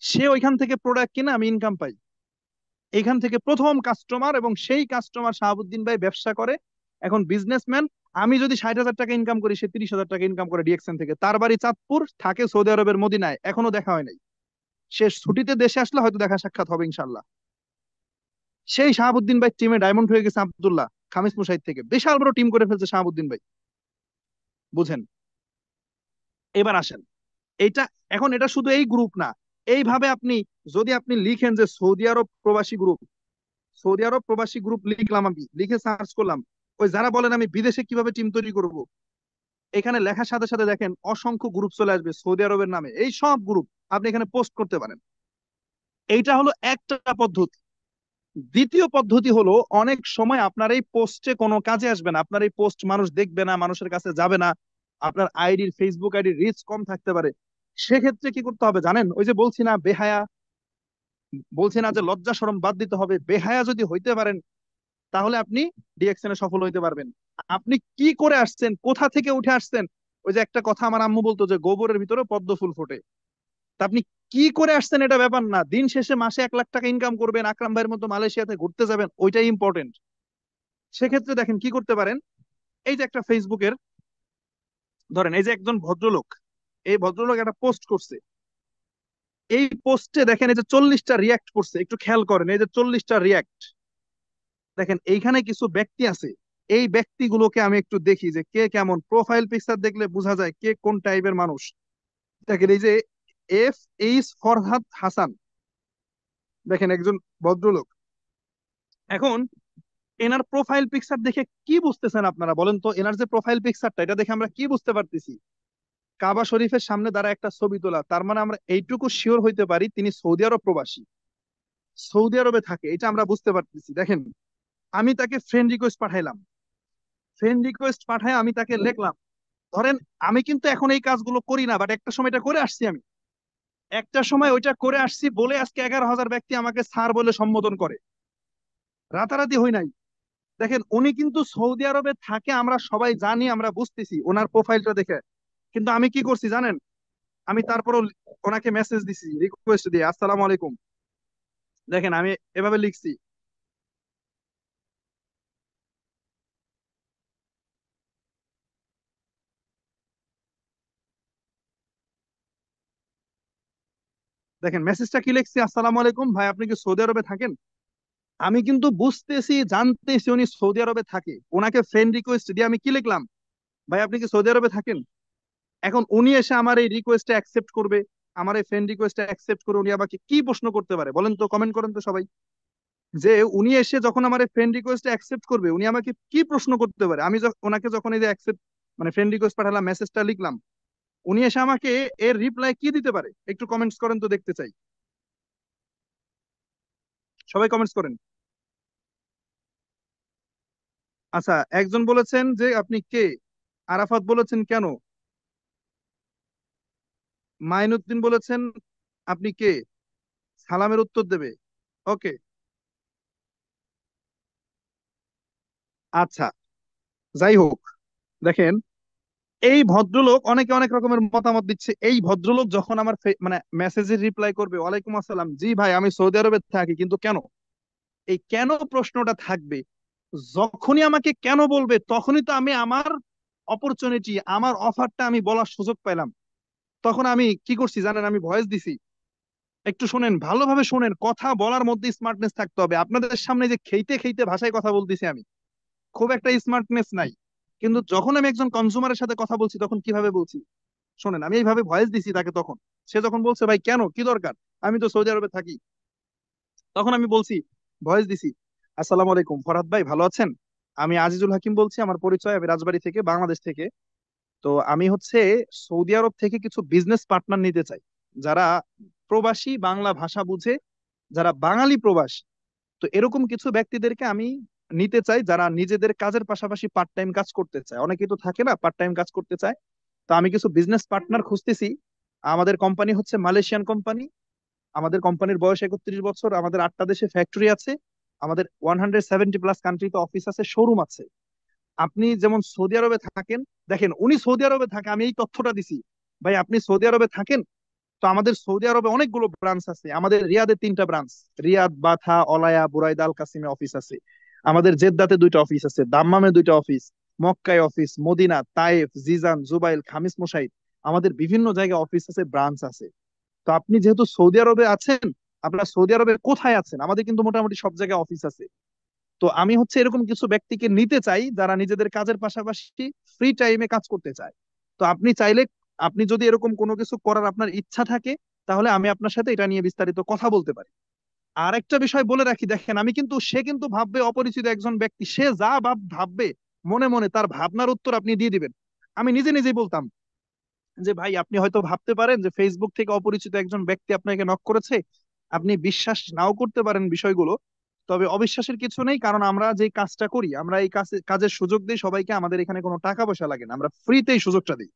সে ওইখান থেকে প্রোডাক্ট কিনে আমি ইনকাম পাই। এইখান থেকে প্রথম কাস্টমার, এবং সেই কাস্টমার শাহাবুদ্দিন ভাই ব্যবসা করে, এখন বিজনেসম্যান। আমি যদি 60,000 টাকা ইনকাম করি, সে 30,000 টাকা ইনকাম করে ডিএক্সএন থেকে। তার বাড়ি চাঁদপুর, থাকে সৌদি আরবের মদিনায়, এখনো দেখা হয় নাই। সে ছুটিতে দেশে আসলে হয়তো দেখা সাক্ষাৎ হবে ইনশাল্লাহ। সেই শাহাবুদ্দিন ভাই টিমে ডায়মন্ড হয়ে গেছে আব্দুল্লাহ খামিস মুশাহিদ থেকে, বিশাল বড় টিম করে ফেলছে শাহাবুদ্দিন ভাই। বুঝেন? এবার আসেন, এটা, এখন এটা শুধু এই গ্রুপ না। এইভাবে আপনি, যদি আপনি লিখেন যে সৌদি আরব প্রবাসী গ্রুপ, সৌদি আরব প্রবাসী গ্রুপ লিখলাম, আমি লিখে সার্চ করলাম, ওই যারা বলেন আমি বিদেশে কিভাবে টিম তৈরি করব, এখানে লেখার সাথে সাথে দেখেন অসংখ্য গ্রুপ চলে আসবে সৌদি আরবের নামে। এই সব গ্রুপ আপনি এখানে পোস্ট করতে পারেন। এইটা হলো একটা পদ্ধতি। দ্বিতীয় পদ্ধতি হলো, অনেক সময় আপনার এই পোস্টে কোনো কাজে আসবে না, আপনার এই পোস্ট মানুষ দেখবে না, মানুষের কাছে যাবে না, আপনার আইডির, ফেসবুক আইডির রিচ কম থাকতে পারে। সেক্ষেত্রে কি করতে হবে জানেন? ওই যে বলছি না বেহায়া, বলছি না যে লজ্জা শরম বাদ দিতে হবে, বেহায়া যদি হইতে পারেন তাহলে আপনি ডিএকশনে সফল হইতে পারবেন। আপনি কি করে আসছেন, কোথা থেকে উঠে আসছেন? ওই যে একটা কথা আমার আম্মু বলতো যে গোবরের ভিতরে পদ্ম ফুল ফোটে। তা আপনি কি করে আসছেন এটা ব্যাপার না, দিন শেষে মাসে 1 লাখ টাকা ইনকাম করবেন, আকরাম ভাইয়ের মতো মালয়েশিয়াতে ঘুরতে যাবেন, ওইটাই ইম্পর্টেন্ট। সেক্ষেত্রে দেখেন কি করতে পারেন। এই যে একটা ফেসবুকের, ধরেন এই যে একজন ভদ্রলোক, এই ভদ্রলোক একটা পোস্ট করছে। এই পোস্টে দেখেন এই যে 40টা রিয়াক্ট করছে, একটু খেয়াল করেন, এই যে 40টা রিয়াক্ট। দেখেন এইখানে কিছু ব্যক্তি আছে, এই ব্যক্তিগুলোকে আমি একটু দেখি যে কে কেমন। প্রোফাইল পিকচার দেখলে বোঝা যায় কে কোন টাইপের মানুষ। দেখেন এই যে এইচ ফরহাদ হাসান, দেখেন একজন ভদ্রলোক। এখন এনার প্রোফাইল পিকচার দেখে কি বুঝতেছেন আপনারা বলেন তো? এনার যে প্রোফাইল পিকচারটা, এটা দেখে আমরা কি বুঝতে পারতেছি? কাবা শরীফের সামনে দাঁড়া একটা ছবি তোলা, তার মানে আমরা এইটুকু শিওর হইতে পারি তিনি সৌদি আরব প্রবাসী, সৌদি আরবে থাকে, এটা আমরা বুঝতে পারতেছি। দেখেন, আমি তাকে ফ্রেন্ড রিকোয়েস্ট পাঠাইলাম, ফ্রেন্ড রিকোয়েস্ট পাঠায় আমি তাকে লিখলাম। ধরেন আমি কিন্তু এখন এই কাজগুলো করি না, বাট একটা সময় এটা করে আসছি আমি। একটা সময় ওইটা করে আসছি বলে আজকে 11,000 ব্যক্তি আমাকে স্যার বলে সম্বোধন করে। রাতারাতি হই নাই। দেখেন উনি কিন্তু সৌদি আরবে থাকে, আমরা সবাই জানি, আমরা বুঝতেছি ওনার প্রোফাইলটা দেখে। কিন্তু আমি কি করছি জানেন? আমি তারপরও ওনাকে মেসেজ দিছি, রিকোয়েস্ট দিয়ে, আসসালামু আলাইকুম। দেখেন আমি এভাবে লিখছি। দেখেন মেসেজটা কি লিখছি, আসসালামু আলাইকুম ভাই, আপনি কি সৌদি আরবে থাকেন? আমি কিন্তু বুঝতেছি, জানতেছি উনি সৌদি আরবে থাকে। ওনাকে ফ্রেন্ড রিকোয়েস্ট দিয়ে আমি কি লিখলাম, ভাই আপনি কি সৌদি আরবে থাকেন? এখন উনি এসে আমার এই রিকোয়েস্টটা অ্যাকসেপ্ট করবে, আমার এই ফ্রেন্ড রিকোয়েস্টটা অ্যাকসেপ্ট করে উনি আমাকে কি প্রশ্ন করতে পারে বলেন তো? কমেন্ট করেন তো সবাই, যে উনি এসে যখন আমার ফ্রেন্ড রিকোয়েস্ট অ্যাকসেপ্ট করবে, উনি আমাকে কি প্রশ্ন করতে পারে? আমি ওনাকে যখন এই যে অ্যাকসেপ্ট, মানে ফ্রেন্ড রিকোয়েস্ট পাঠালাম, মেসেজটা লিখলাম, উনি এসে আমাকে এর রিপ্লাই কি দিতে পারে? একটু কমেন্টস করেন তো, দেখতে চাই। সবাই কমেন্টস করেন। আচ্ছা, একজন বলেছেন যে আপনি কে, আরাফাত বলেছেন কেন, মাইনুদ্দিন বলেছেন আপনি কে, সালামের উত্তর দেবে। ওকে, আচ্ছা, যাই হোক, দেখেন এই ভদ্রলোক, অনেকে অনেক রকমের মতামত দিচ্ছে। এই ভদ্রলোক যখন আমার মানে মেসেজের রিপ্লাই করবে, ওয়ালাইকুম আসসালাম, জি ভাই আমি সৌদি আরবে থাকি, কিন্তু কেন, এই কেন প্রশ্নটা থাকবে। যখনই আমাকে কেন বলবে, তখনই তো আমি আমার অপরচুনিটি, আমার অফারটা আমি বলার সুযোগ পেলাম। তখন আমি কি করছি জানেন? আমি ভয়েস দিছি। একটু শোনেন, ভালোভাবে শোনেন, কথা বলার মধ্যে স্মার্টনেস থাকতে হবে। আপনাদের সামনে যে খেইতে খেইতে ভাষায় কথা বলতেছি আমি, খুব একটা স্মার্টনেস নাই। কিন্তু যখন আমি একজন কনজিউমারের সাথে কথা বলছি তখন কিভাবে বলছি, শোনেন, আমি এইভাবে ভয়েস দিছি তাকে তখন। সে যখন বলছে ভাই কেন, কি দরকার, আমি তো সৌদি আরবে থাকি, তখন আমি বলছি, ভয়েস দিছি, আসসালামু আলাইকুম ফরহাদ ভাই, ভালো আছেন? আমি আজিজুল হাকিম বলছি, আমার পরিচয়, আমি রাজবাড়ী থেকে, বাংলাদেশ থেকে। তো আমি হচ্ছে সৌদি আরব থেকে কিছু বিজনেস পার্টনার নিতে চাই, যারা প্রবাসী, বাংলা ভাষা বুঝে, যারা বাঙালি প্রবাসী। তো এরকম কিছু ব্যক্তিদেরকে আমি নিতে চাই, যারা নিজেদের কাজের পাশাপাশি পার্ট টাইম কাজ করতে চায়। অনেকেই তো থাকে না, পার্ট টাইম কাজ করতে চায়। তো আমি কিছু বিজনেস পার্টনার খুঁজতেছি। আমাদের কোম্পানি হচ্ছে মালয়েশিয়ান কোম্পানি। আমাদের কোম্পানির বয়স 31 বছর, আমাদের 8টা দেশে ফ্যাক্টরি আছে, আমাদের 170+ কান্ট্রিতে অফিস আছে, শোরুম আছে। আপনি যেমন সৌদি আরবে থাকেন, দেখেন উনি সৌদি আরবে থাকে, আমি এই তথ্যটা দিছি। ভাই আপনি সৌদি আরবে থাকেন, তো আমাদের সৌদি আরবে অনেকগুলো ব্রাঞ্চ আছে। আমাদের রিয়াদে 3টা ব্রাঞ্চ, রিয়াদ, বাথা, অলায়া, বুরাইদা, আল কাসিমে অফিস আছে। আমাদের জেদ্দাতে 2টা অফিস আছে, দাম্মামে 2টা অফিস, মক্কায় office, Medina, Taif, Jizan, Jubail, Khamis Mushait, আমাদের বিভিন্ন জায়গায় অফিস আছে, ব্রাঞ্চ আছে। তো আপনি যেহেতু সৌদি আরবে আছেন, আপনার সৌদি আরবে কোথায় আছেন, আমাদের কিন্তু মোটামুটি সব জায়গায় অফিস আছে। তো আমি হচ্ছে এরকম কিছু ব্যক্তিকে নিতে চাই, যারা নিজেদের কাজের পাশাপাশি ফ্রি টাইমে কাজ করতে চায়। তো আপনি চাইলে, আপনি যদি এরকম কোনো কিছু করার আপনার ইচ্ছা থাকে, তাহলে আমি আপনার সাথে এটা নিয়ে বিস্তারিত কথা বলতে পারি। আর একটা বিষয় বলে রাখি, দেখেন আমি কিন্তু, সে কিন্তু ভাববে অপরিচিত একজন ব্যক্তি, সে যা ভাববে মনে মনে, তার ভাবনার উত্তর আপনি দিয়ে দিবেন। আমি নিজে নিজেই বলতাম যে ভাই আপনি হয়তো ভাবতে পারেন যে ফেসবুক থেকে অপরিচিত একজন ব্যক্তি আপনাকে নক করেছে, আপনি বিশ্বাস নাও করতে পারেন বিষয়গুলো। তবে অবিশ্বাসের কিছু নেই, কারণ আমরা যে কাজটা করি, আমরা এই কাজের সুযোগ দিই সবাইকে। আমাদের এখানে কোনো টাকা পয়সা লাগে না, আমরা ফ্রিতেই সুযোগটা দিই,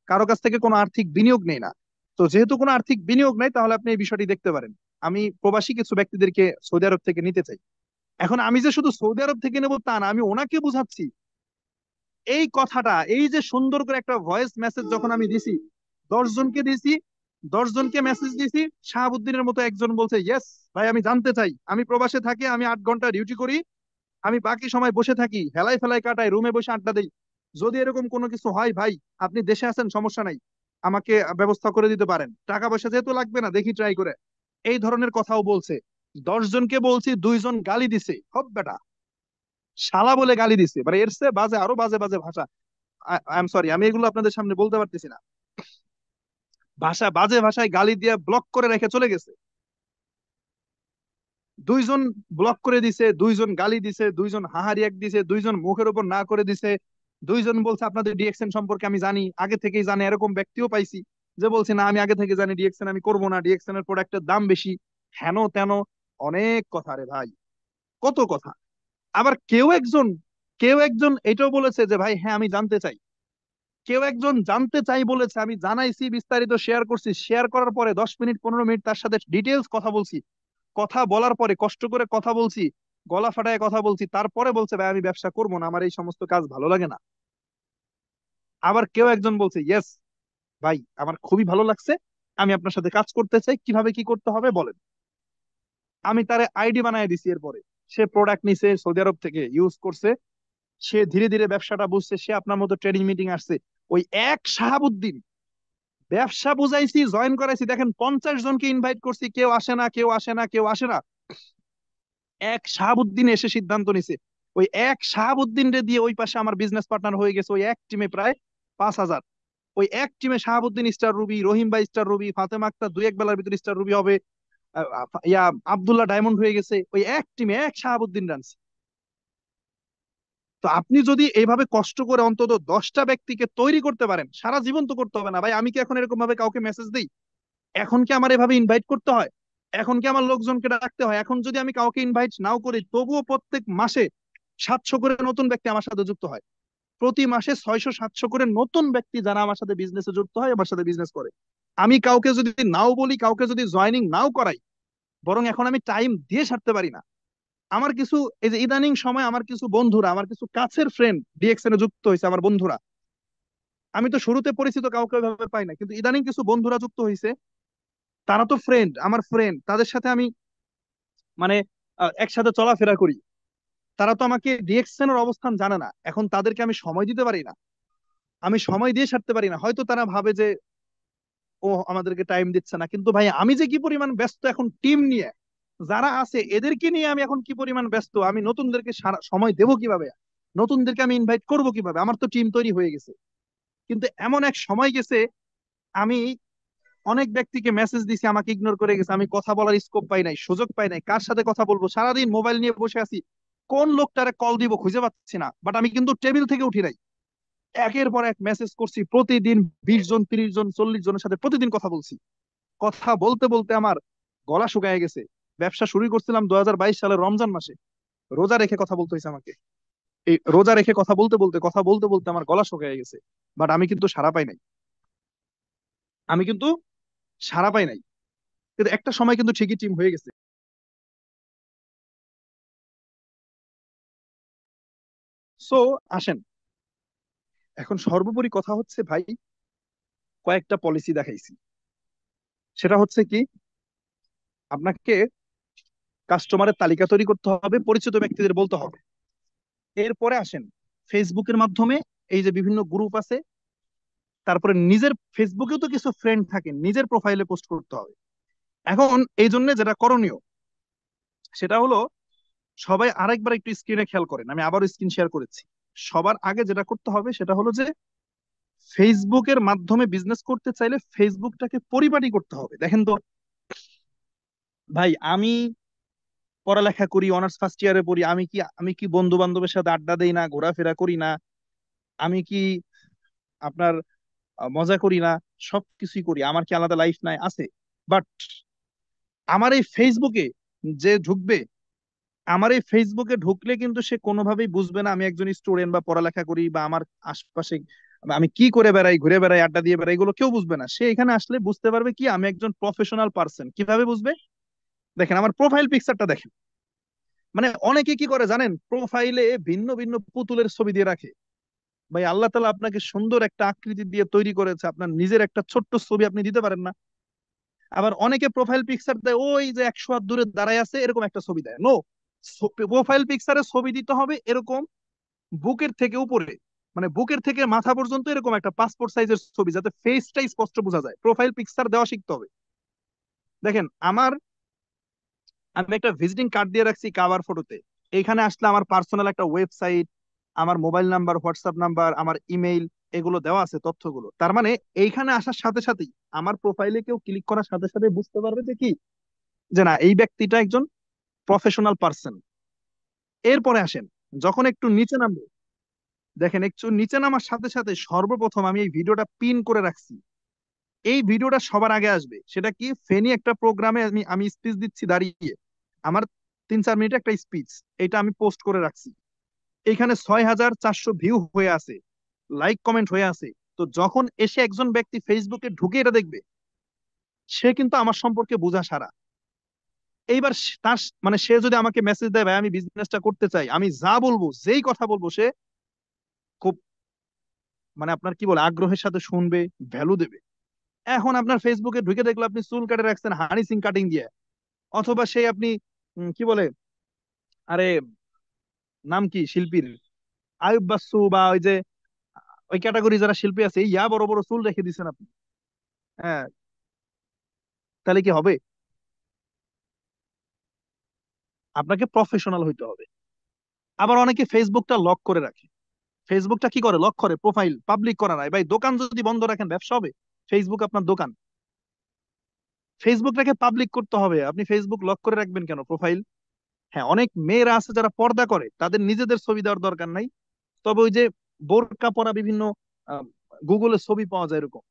কারো কাছ থেকে কোনো আর্থিক বিনিয়োগ নেই না। তো যেহেতু কোনো আর্থিক বিনিয়োগ নাই, তাহলে আপনি এই বিষয়টি দেখতে পারেন। আমি প্রবাসী কিছু ব্যক্তিদেরকে সৌদি আরব থেকে নিতে চাই। এখন আমি যে শুধু সৌদি আরব থেকে নেবো তা না, আমি ওনাকে বুঝাচ্ছি এই কথাটা। এই যে সুন্দর করে একটা ভয়েস মেসেজ যখন আমি দিছি, 10 জনকে দিছি, 10 জনকে মেসেজ দিছি, শাহাবুদ্দিনের মতো একজন বলছে ইয়েস ভাই, আমি জানতে চাই, আমি প্রবাসে থাকি, আমি 8 ঘন্টা ডিউটি করি, আমি বাকি সময় বসে থাকি, হেলাই ফেলাই কাটাই, রুমে বসে আড্ডা দেই। যদি এরকম কোনো কিছু হয় ভাই, আপনি দেশে আছেন, সমস্যা নাই, আমাকে ব্যবস্থা করে দিতে পারেন, টাকা পয়সা যেহেতু লাগবে না, দেখি ট্রাই করে। এই ধরনের কথাও বলছে। 10 জনকে বলছি, 2 জন গালি দিছে, হব বেটা, শালা বলে গালি দিছে। মানে এর চেয়ে বাজে, আরো বাজে বাজে ভাষা, আই এম সরি, আমি এগুলো আপনাদের সামনে বলতে পারতেছি না। ভাষা, বাজে ভাষায় গালি দিয়ে ব্লক করে রেখে চলে গেছে। 2 জন ব্লক করে দিছে, 2 জন গালি দিছে, 2 জন হাহারি এক দিছে, 2 জন মুখের উপর না করে দিছে। 2 জন বলছে আপনাদের ডিএক্সএন সম্পর্কে আমি জানি, আগে থেকেই জানি, এরকম ব্যক্তিও পাইছি যে বলছে না আমি আগে থেকে জানি ডিএক্সএন আমি করবো না, ডিএক্সএন এর প্রোডাক্টের দাম বেশি, হেন তেন, অনেক কথা রে ভাই, কত কথা। আবার কেউ একজন এটাও বলেছে যে ভাই হ্যাঁ আমি জানতে চাই। কেউ একজন জানতে চাই বলেছে, আমি জানাইছি, বিস্তারিত শেয়ার করছি, শেয়ার করার পরে 10 মিনিট 15 মিনিট তার সাথে ডিটেলস কথা বলছি, কথা বলার পরে কষ্ট করে কথা বলছি, গলা ফাটায় কথা বলছি, তারপরে বলছে ভাই আমি ব্যবসা করবো না, আমার এই সমস্ত কাজ ভালো লাগে না। আবার কেউ একজন বলছে ইয়েস ভাই, আমার খুবই ভালো লাগছে, আমি আপনার সাথে কাজ করতে চাই, কিভাবে কি করতে হবে বলেন। আমি তারে আইডি বানিয়ে দিছি। এরপরে সে প্রোডাক্ট নিছে, সৌদি আরব থেকে ইউজ করছে, সে ধীরে ধীরে ব্যবসাটা বুঝছে, সে আপনার মতো ট্রেডিং মিটিং আসছে। ওই এক শাহাবুদ্দিন, ব্যবসা বুঝাইছি, জয়েন করাইছি, দেখেন 50 জনকে ইনভাইট করছি, কেউ আসে না, কেউ আসে না, কেউ আসে না। এক শাহাবুদ্দিন এসে সিদ্ধান্ত নিছে। ওই এক শাহাবুদ্দিন রে দিয়ে ওই পাশে আমার বিজনেস পার্টনার হয়ে গেছে, ওই এক টিমে প্রায় 5,000। ওই এক টিমে শাহাবুদ্দিন স্টার রুবি, রহিম ভাই স্টার রুবি, ফাতেমা আক্তার 2-1 বেলার ভিতরে স্টার রুবি হবে, ইয়া আব্দুল্লাহ ডায়মন্ড হয়ে গেছে, ওই এক টিমে এক শাহাবুদ্দিন রানছে। তো আপনি যদি এইভাবে কষ্ট করে অন্তত 10টা ব্যক্তিকে তৈরি করতে পারেন, সারা জীবন তো করতে হবে না ভাই। আমি কি এখন এরকম ভাবে কাউকে মেসেজ দিই? এখন কি আমার এভাবে ইনভাইট করতে হয়? এখন কি আমার লোকজনকে ডাকতে হয়? এখন যদি আমি কাউকে ইনভাইট নাও করি, তবুও প্রত্যেক মাসে 700 করে নতুন ব্যক্তি আমার সাথে যুক্ত হয়। প্রতি মাসে 600-700 করে নতুন ব্যক্তি যারা আমার সাথে বিজনেসে যুক্ত হয়, আমার সাথে বিজনেস করে। আমি কাউকে যদি নাও বলি, কাউকে যদি জয়নিং নাও করাই, বরং এখন আমি টাইম দিয়ে ছাড়তে পারি না। আমার কিছু, এই যে ইদানিং সময় আমার কিছু বন্ধুরা, আমার কিছু কাছের ফ্রেন্ড ডিএক্সএন এ যুক্ত হয়েছে, আমার বন্ধুরা। আমি তো শুরুতে পরিচিত কাউকে ওইভাবে পাই না, কিন্তু ইদানিং কিছু বন্ধুরা যুক্ত হয়েছে, তারা তো ফ্রেন্ড, আমার ফ্রেন্ড, তাদের সাথে আমি মানে একসাথে চলাফেরা করি। তারা তো আমাকে ডিএক্সএন এর অবস্থান জানে না, এখন তাদেরকে আমি সময় দিতে পারি না, আমি সময় দিয়ে ছাড়তে পারি না। হয়তো তারা ভাবে যে ও আমাদেরকে টাইম দিচ্ছে না, কিন্তু ভাই আমি যে কি পরিমাণ ব্যস্ত এখন টিম নিয়ে, যারা আছে এদেরকে নিয়ে আমি এখন কি পরিমাণ ব্যস্ত, আমি নতুনদেরকে সময় দেবো কিভাবে, নতুনদেরকে আমি ইনভাইট করবো কিভাবে, আমার তো টিম তৈরি হয়ে গেছে। কিন্তু এমন এক সময় গেছে, আমি অনেক ব্যক্তিকে মেসেজ দিছি, আমাকে ইগনোর করে গেছে, আমি কথা বলার স্কোপ পাই নাই, সুযোগ পাই নাই, কার সাথে কথা বলবো, সারাদিন মোবাইল নিয়ে বসে আছি, কোন লোকটারে কল দিব খুঁজে পাচ্ছি না। বাট আমি কিন্তু টেবিল থেকে উঠি নাই, একের পর এক মেসেজ করছি প্রতিদিন, 20 জন 30 জন 40 জনের সাথে প্রতিদিন কথা বলছি। কথা বলতে বলতে আমার গলা শুকায় গেছে। ব্যবসা শুরু করছিলাম 2022 সালের রমজান মাসে, রোজা রেখে কথা বলতে হয়েছে আমাকে। এই রোজা রেখে কথা বলতে বলতে আমার গলা শুকায় গেছে। বাট আমি কিন্তু সাড়া পাই নাই, আমি কিন্তু সাড়া পাই নাই। কিন্তু একটা সময় কিন্তু ঠিকই টিম হয়ে গেছে। সো আসেন, এখন সর্বোপরি কথা হচ্ছে ভাই, কয়েকটা পলিসি দেখাইছি। সেটা হচ্ছে কি, আপনাকে কাস্টমারের তালিকা তৈরি করতে হবে, পরিচিত ব্যক্তিদের বলতে হবে। এরপরে আসেন, ফেসবুকের মাধ্যমে এই যে বিভিন্ন গ্রুপ আছে, তারপরে নিজের ফেসবুকেও তো কিছু ফ্রেন্ড থাকে, নিজের প্রোফাইলে পোস্ট করতে হবে। এখন এই জন্য যেটা করণীয় সেটা হলো, সবাই আরেকবার একটু স্ক্রিনে খেয়াল করেন, আমি আবারও স্ক্রিন শেয়ার করেছি। সবার আগে যেটা করতে হবে সেটা হলো যে, ফেসবুকের মাধ্যমে বিজনেস করতে চাইলে ফেসবুকটাকে পরিপাটি করতে হবে। দেখেন তো ভাই, আমি পড়ালেখা করি, অনার্স ফার্স্ট ইয়ারে পড়ি, আমি কি বন্ধু বান্ধবের সাথে আড্ডা দেই না, ঘোরাফেরা করি না? আমি কি আপনার মজা করি না? সবকিছুই করি, আমার কি আলাদা লাইফ নাই? আছে। বাট আমার এই ফেসবুকে যে ঢুকবে, আমার এই ফেসবুকে ঢুকলে কিন্তু সে কোনোভাবেই বুঝবে না আমি একজন স্টুডেন্ট বা পড়ালেখা করি, বা আমার আশপাশে আমি কি করে বেড়াই, ঘুরে বেড়াই, আড্ডা দিয়ে বেড়াই, এগুলো কেউ বুঝবে না। সে এখানে আসলে বুঝতে পারবে কি আমি একজন প্রফেশনাল পার্সন। কিভাবে বুঝবে? দেখেন আমার প্রোফাইল পিকচারটা দেখেন। মানে অনেকে কি করে জানেন, প্রোফাইলে ভিন্ন ভিন্ন পুতুলের ছবি দিয়ে রাখে। ভাই আল্লাহ তাআলা আপনাকে সুন্দর একটা আকৃতি দিয়ে তৈরি করেছে, আপনার নিজের একটা ছোট্ট ছবি আপনি দিতে পারেন না? আবার অনেকে প্রোফাইল পিকচার দেয় ওই যে 100 হাত দূরে দাঁড়ায় আছে এরকম একটা ছবি দেয়। নো, প্রোফাইল পিকচারে ছবি দিতে হবে এরকম বুকের থেকে উপরে, মানে বুকের থেকে মাথা পর্যন্ত এরকম একটা পাসপোর্ট সাইজের ছবি, যাতে ফেসটাই স্পষ্ট বোঝা যায়। প্রোফাইল পিকচার দেওয়া শিখতে হবে। দেখেন আমি একটা ভিজিটিং কার্ড দিয়ে রাখছি কাভার ফটোতে। এখানে আসলে আমার পার্সোনাল একটা ওয়েবসাইট, আমার মোবাইল নাম্বার, হোয়াটসঅ্যাপ নাম্বার, আমার ইমেইল, এগুলো দেওয়া আছে তথ্যগুলো। তার মানে এইখানে আসার সাথে সাথেই আমার প্রোফাইলে কেউ ক্লিক করার সাথে সাথে বুঝতে পারবে যে কি, যে না এই ব্যক্তিটা একজন প্রফেশনাল পার্সন। এরপরে আসেন, যখন একটু নিচে নামবো, দেখেন একটু নিচে নামার সাথে সাথে সর্বপ্রথম আমি এই ভিডিওটা পিন করে রাখছি। এই ভিডিওটা সবার আগে আসবে। সেটা কি, ফেনী একটা প্রোগ্রামে আমি আমি স্পিচ দিচ্ছি দাঁড়িয়ে, আমার 3-4 মিনিট একটা স্পিচ, এটা আমি পোস্ট করে রাখছি। এখানে 6400 ভিউ হয়ে আছে, লাইক কমেন্ট হয়ে আছে। তো যখন এসে একজন ব্যক্তি ফেসবুকে ঢুকে এটা দেখবে, সে কিন্তু আমার সম্পর্কে বোঝা সারা। এইবার তার মানে সে যদি আমাকে মেসেজ দেয়, ভাই আমি বিজনেসটা করতে চাই, আমি যা বলবো, যেই কথা বলবো, সে খুব মানে আপনার কি বলে আগ্রহের সাথে শুনবে, ভ্যালু দেবে। এখন আপনার ফেসবুকে ঢুকে দেখলো আপনি চুল কাটে রাখছেন হানি সিং কাটিং দিয়ে, অথবা সেই আপনি কি বলে, আরে নাম কি শিল্পীর, আয়ুব বাচ্চু, বা ওই যে ওই ক্যাটাগরি যারা শিল্পী আছে, ইয়া বড় বড় চুল রেখে দিচ্ছেন আপনি, হ্যাঁ, তাহলে কি হবে? আপনাকে প্রফেশনাল হইতে হবে। আবার অনেকে ফেসবুকটা লক করে রাখে। ফেসবুকটা কি করে, লক করে, প্রোফাইল পাবলিক করা নাই। ভাই দোকান যদি বন্ধ রাখেন ব্যবসা হবে? ফেসবুক আপনার দোকান। ফেসবুকটাকে পাবলিক করতে হবে, আপনি ফেসবুক লক করে রাখবেন কেন প্রোফাইল? হ্যাঁ, অনেক মেয়েরা আছে যারা পর্দা করে, তাদের নিজেদের ছবি দেওয়ার দরকার নাই। তবে ওই যে বোরকা পরা বিভিন্ন গুগলে ছবি পাওয়া যায় এরকম,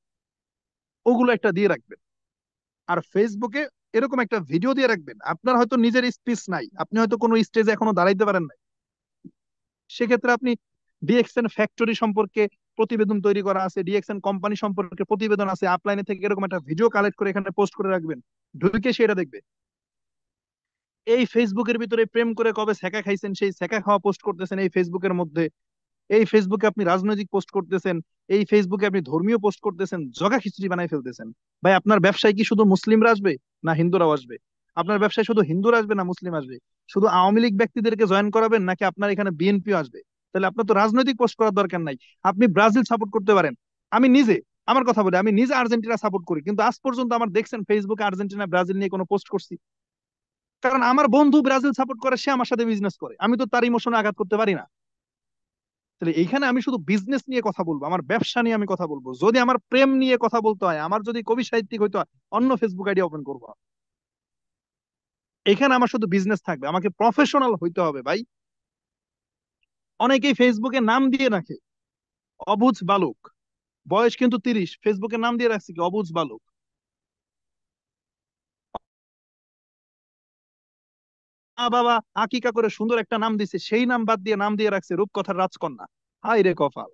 ওগুলো একটা দিয়ে রাখবেন। আর ফেসবুকে এরকম একটা ভিডিও দিয়ে রাখবেন। আপনার হয়তো নিজের স্পিচ নাই, আপনি হয়তো কোনো স্টেজে এখনো দাঁড়াইতে পারেন না, সেক্ষেত্রে আপনি ডিএক্সএন ফ্যাক্টরি সম্পর্কে প্রতিবেদন তৈরি করা আছে, ডিএক্সএন কোম্পানি সম্পর্কে প্রতিবেদন আছে, আপলাইনে থেকে এরকম একটা ভিডিও কালেক্ট করে এখানে পোস্ট করে রাখবেন। ঢুকে সেটা দেখবে। এই ফেসবুকের ভিতরে প্রেম করে কবে ছ্যাঁকা খাইছেন সেই ছ্যাঁকা খাওয়া পোস্ট করতেছেন এই ফেসবুকের মধ্যে। এই ফেসবুকে আপনি রাজনৈতিক পোস্ট করতেছেন, এই ফেসবুকে আপনি ধর্মীয় পোস্ট করতেছেন, জগা খিচুড়ি বানাই ফেলতেছেন। ভাই আপনার ব্যবসায় কি শুধু মুসলিমরা আসবে, না হিন্দুরাও আসবে? আপনার ব্যবসায় শুধু হিন্দুরা আসবে না মুসলিম আসবে? শুধু আওয়ামী লীগ ব্যক্তিদেরকে জয়েন করাবেন, নাকি আপনার এখানে বিএনপিও আসবে? তাহলে আপনার তো রাজনৈতিক পোস্ট করার দরকার নাই। আপনি ব্রাজিল সাপোর্ট করতে পারেন। আমি নিজে, আমার কথা বলি, আমি নিজে আর্জেন্টিনা সাপোর্ট করি, কিন্তু আজ পর্যন্ত আমার দেখছেন ফেসবুকে আর্জেন্টিনা ব্রাজিল নিয়ে কোনো পোস্ট করছি? কারণ আমার বন্ধু ব্রাজিল সাপোর্ট করে, সে আমার সাথে বিজনেস করে, আমি তো তার ইমোশনে আঘাত করতে পারি না। তাহলে এইখানে আমি শুধু বিজনেস নিয়ে কথা বলবো, আমার ব্যবসা নিয়ে আমি কথা বলবো। যদি আমার প্রেম নিয়ে কথা বলতে হয়, আমার যদি কবি সাহিত্যিক হইতে হয়, অন্য ফেসবুক আইডি ওপেন করবো। এখানে আমার শুধু বিজনেস থাকবে, আমাকে প্রফেশনাল হইতে হবে ভাই। অনেকেই ফেসবুকে নাম দিয়ে রাখে অবুঝ বালক, বয়স কিন্তু 30, ফেসবুকে নাম দিয়ে রাখছে কি অবুঝ বালক। মা বাবা আকিকা করে সুন্দর একটা নাম দিছে, সেই নাম বাদ দিয়ে নাম দিয়ে রাখছে রূপকথার রাজকন্যা। হাই রে কপাল!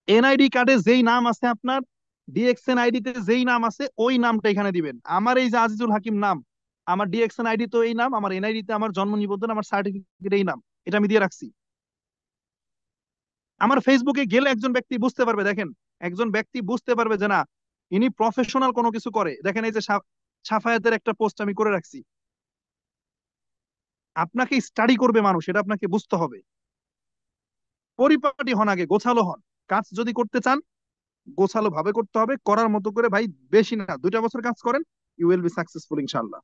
এনআইডি কার্ডে যেই নাম আছে আপনার, ডিএক্সএন আইডিতে যেই নাম আছে ওই নামটা এখানে দিবেন। আমার এই যে আজিজুল হাকিম নাম, আমার ডিএক্সএন আইডি তো এই নাম, আমার এনআইডি তে আমার জন্ম নিবন্ধন, আমার সার্টিফিকেট এই নাম, এটা আমি দিয়ে রাখছি। আমার ফেসবুকে গেলে একজন ব্যক্তি বুঝতে পারবে, দেখেন, একজন ব্যক্তি বুঝতে পারবে যে না, ইনি প্রফেশনাল কোনো কিছু করে। দেখেন এই যে সাফায়াতের একটা পোস্ট আমি করে রাখছি। আপনাকে স্টাডি করবে মানুষ, এটা আপনাকে বুঝতে হবে। পরিপাটি হন, আগে গোছালো হন। কাজ যদি করতে চান গোছালো ভাবে করতে হবে, করার মতো করে ভাই। বেশি না, 2টা বছর কাজ করেন, ইউ উইল বি সাকসেসফুল ইনশাআল্লাহ।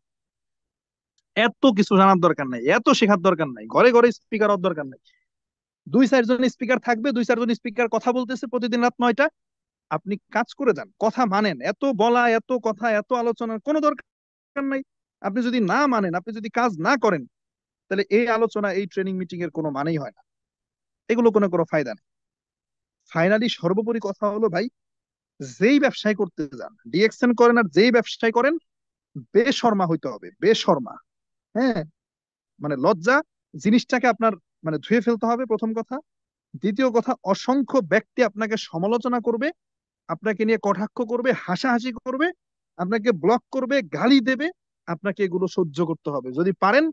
এত কিছু জানার দরকার নাই, এত শেখার দরকার নাই, ঘরে ঘরে স্পিকার হওয়ার দরকার নাই। 2-4 জন স্পিকার থাকবে, 2-4 জন স্পিকার কথা বলতেছে প্রতিদিন রাত 9টা। আপনি কাজ করে যান, কথা মানেন। এত বলা, এত কথা, এত আলোচনার কোনো দরকার নাই। আপনি যদি না মানেন, আপনি যদি কাজ না করেন, তাহলে এই আলোচনা, এই ট্রেনিং মিটিং এর কোনো মানেই হয় না। এগুলো কোনো কোনো ফায়দা নেই। ফাইনালি সর্বোপরি কথা হলো ভাই, যেই ব্যবসায় করতে যান, ডিএক্সএন করেন আর যেই ব্যবসায় করেন, বেশর্মা হইতে হবে, বেশর্মা। হ্যাঁ, মানে লজ্জা জিনিসটাকে আপনার মানে ধুয়ে ফেলতে হবে, প্রথম কথা। দ্বিতীয় কথা, অসংখ্য ব্যক্তি আপনাকে সমালোচনা করবে, আপনাকে নিয়ে কটাক্ষ করবে, হাসাহাসি করবে, আপনাকে ব্লক করবে, গালি দেবে। আপনাকে এগুলো সহ্য করতে হবে যদি পারেন।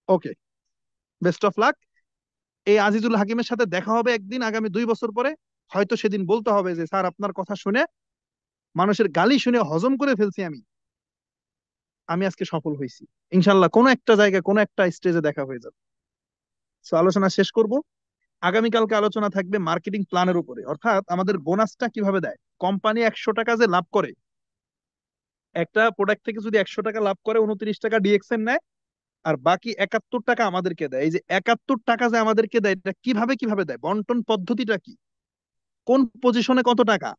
ওকে, বেস্ট অফ লাক। এই আজিজুল হাকিমের সাথে দেখা হবে একদিন আগামী 2 বছর পরে। হয়তো সেদিন বলতে হবে যে স্যার, আপনার কথা শুনে, মানুষের গালি শুনে হজম করে ফেলছি আমি, আমি আজকে সফল হয়েছি। ইনশাল্লাহ কোনো একটা জায়গায়, কোনো একটা স্টেজে দেখা হয়ে যাবে। তো আলোচনা শেষ করব। আগামীকালকে আলোচনা থাকবে মার্কেটিং প্ল্যানের উপরে, অর্থাৎ আমাদের বোনাসটা কিভাবে দেয়। কোম্পানি 100 টাকা যে লাভ করে, একটা প্রোডাক্ট থেকে যদি 100 টাকা লাভ করে, 29 টাকা ডিএক্সএন নেয়, আর বাকি 71 টাকা আমাদেরকে দেয়। এই যে 71 টাকা যে আমাদেরকে দেয়, এটা কিভাবে কিভাবে দেয়, বন্টন পদ্ধতিটা কি, কোন পজিশনে কত টাকা,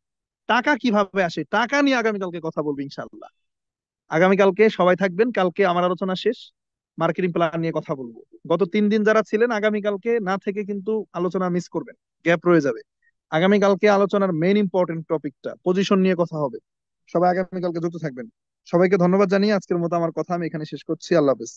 টাকা কিভাবে আসে, টাকা নিয়ে আগামীকালকে কথা বলবো ইনশাল্লাহ। আগামীকালকে সবাই থাকবেন। কালকে আমার আলোচনা শেষ, মার্কেটিং প্ল্যান নিয়ে কথা বলবো। গত 3 দিন যারা ছিলেন, আগামীকালকে না থেকে কিন্তু আলোচনা মিস করবেন, গ্যাপ রয়ে যাবে। আগামীকালকে আলোচনার মেইন ইম্পর্টেন্ট টপিকটা পজিশন নিয়ে কথা হবে। সবাই আগামীকালকে যুক্ত থাকবেন। সবাইকে ধন্যবাদ জানিয়ে আজকের মতো আমার কথা আমি এখানে শেষ করছি। আল্লাহ হাফেজ।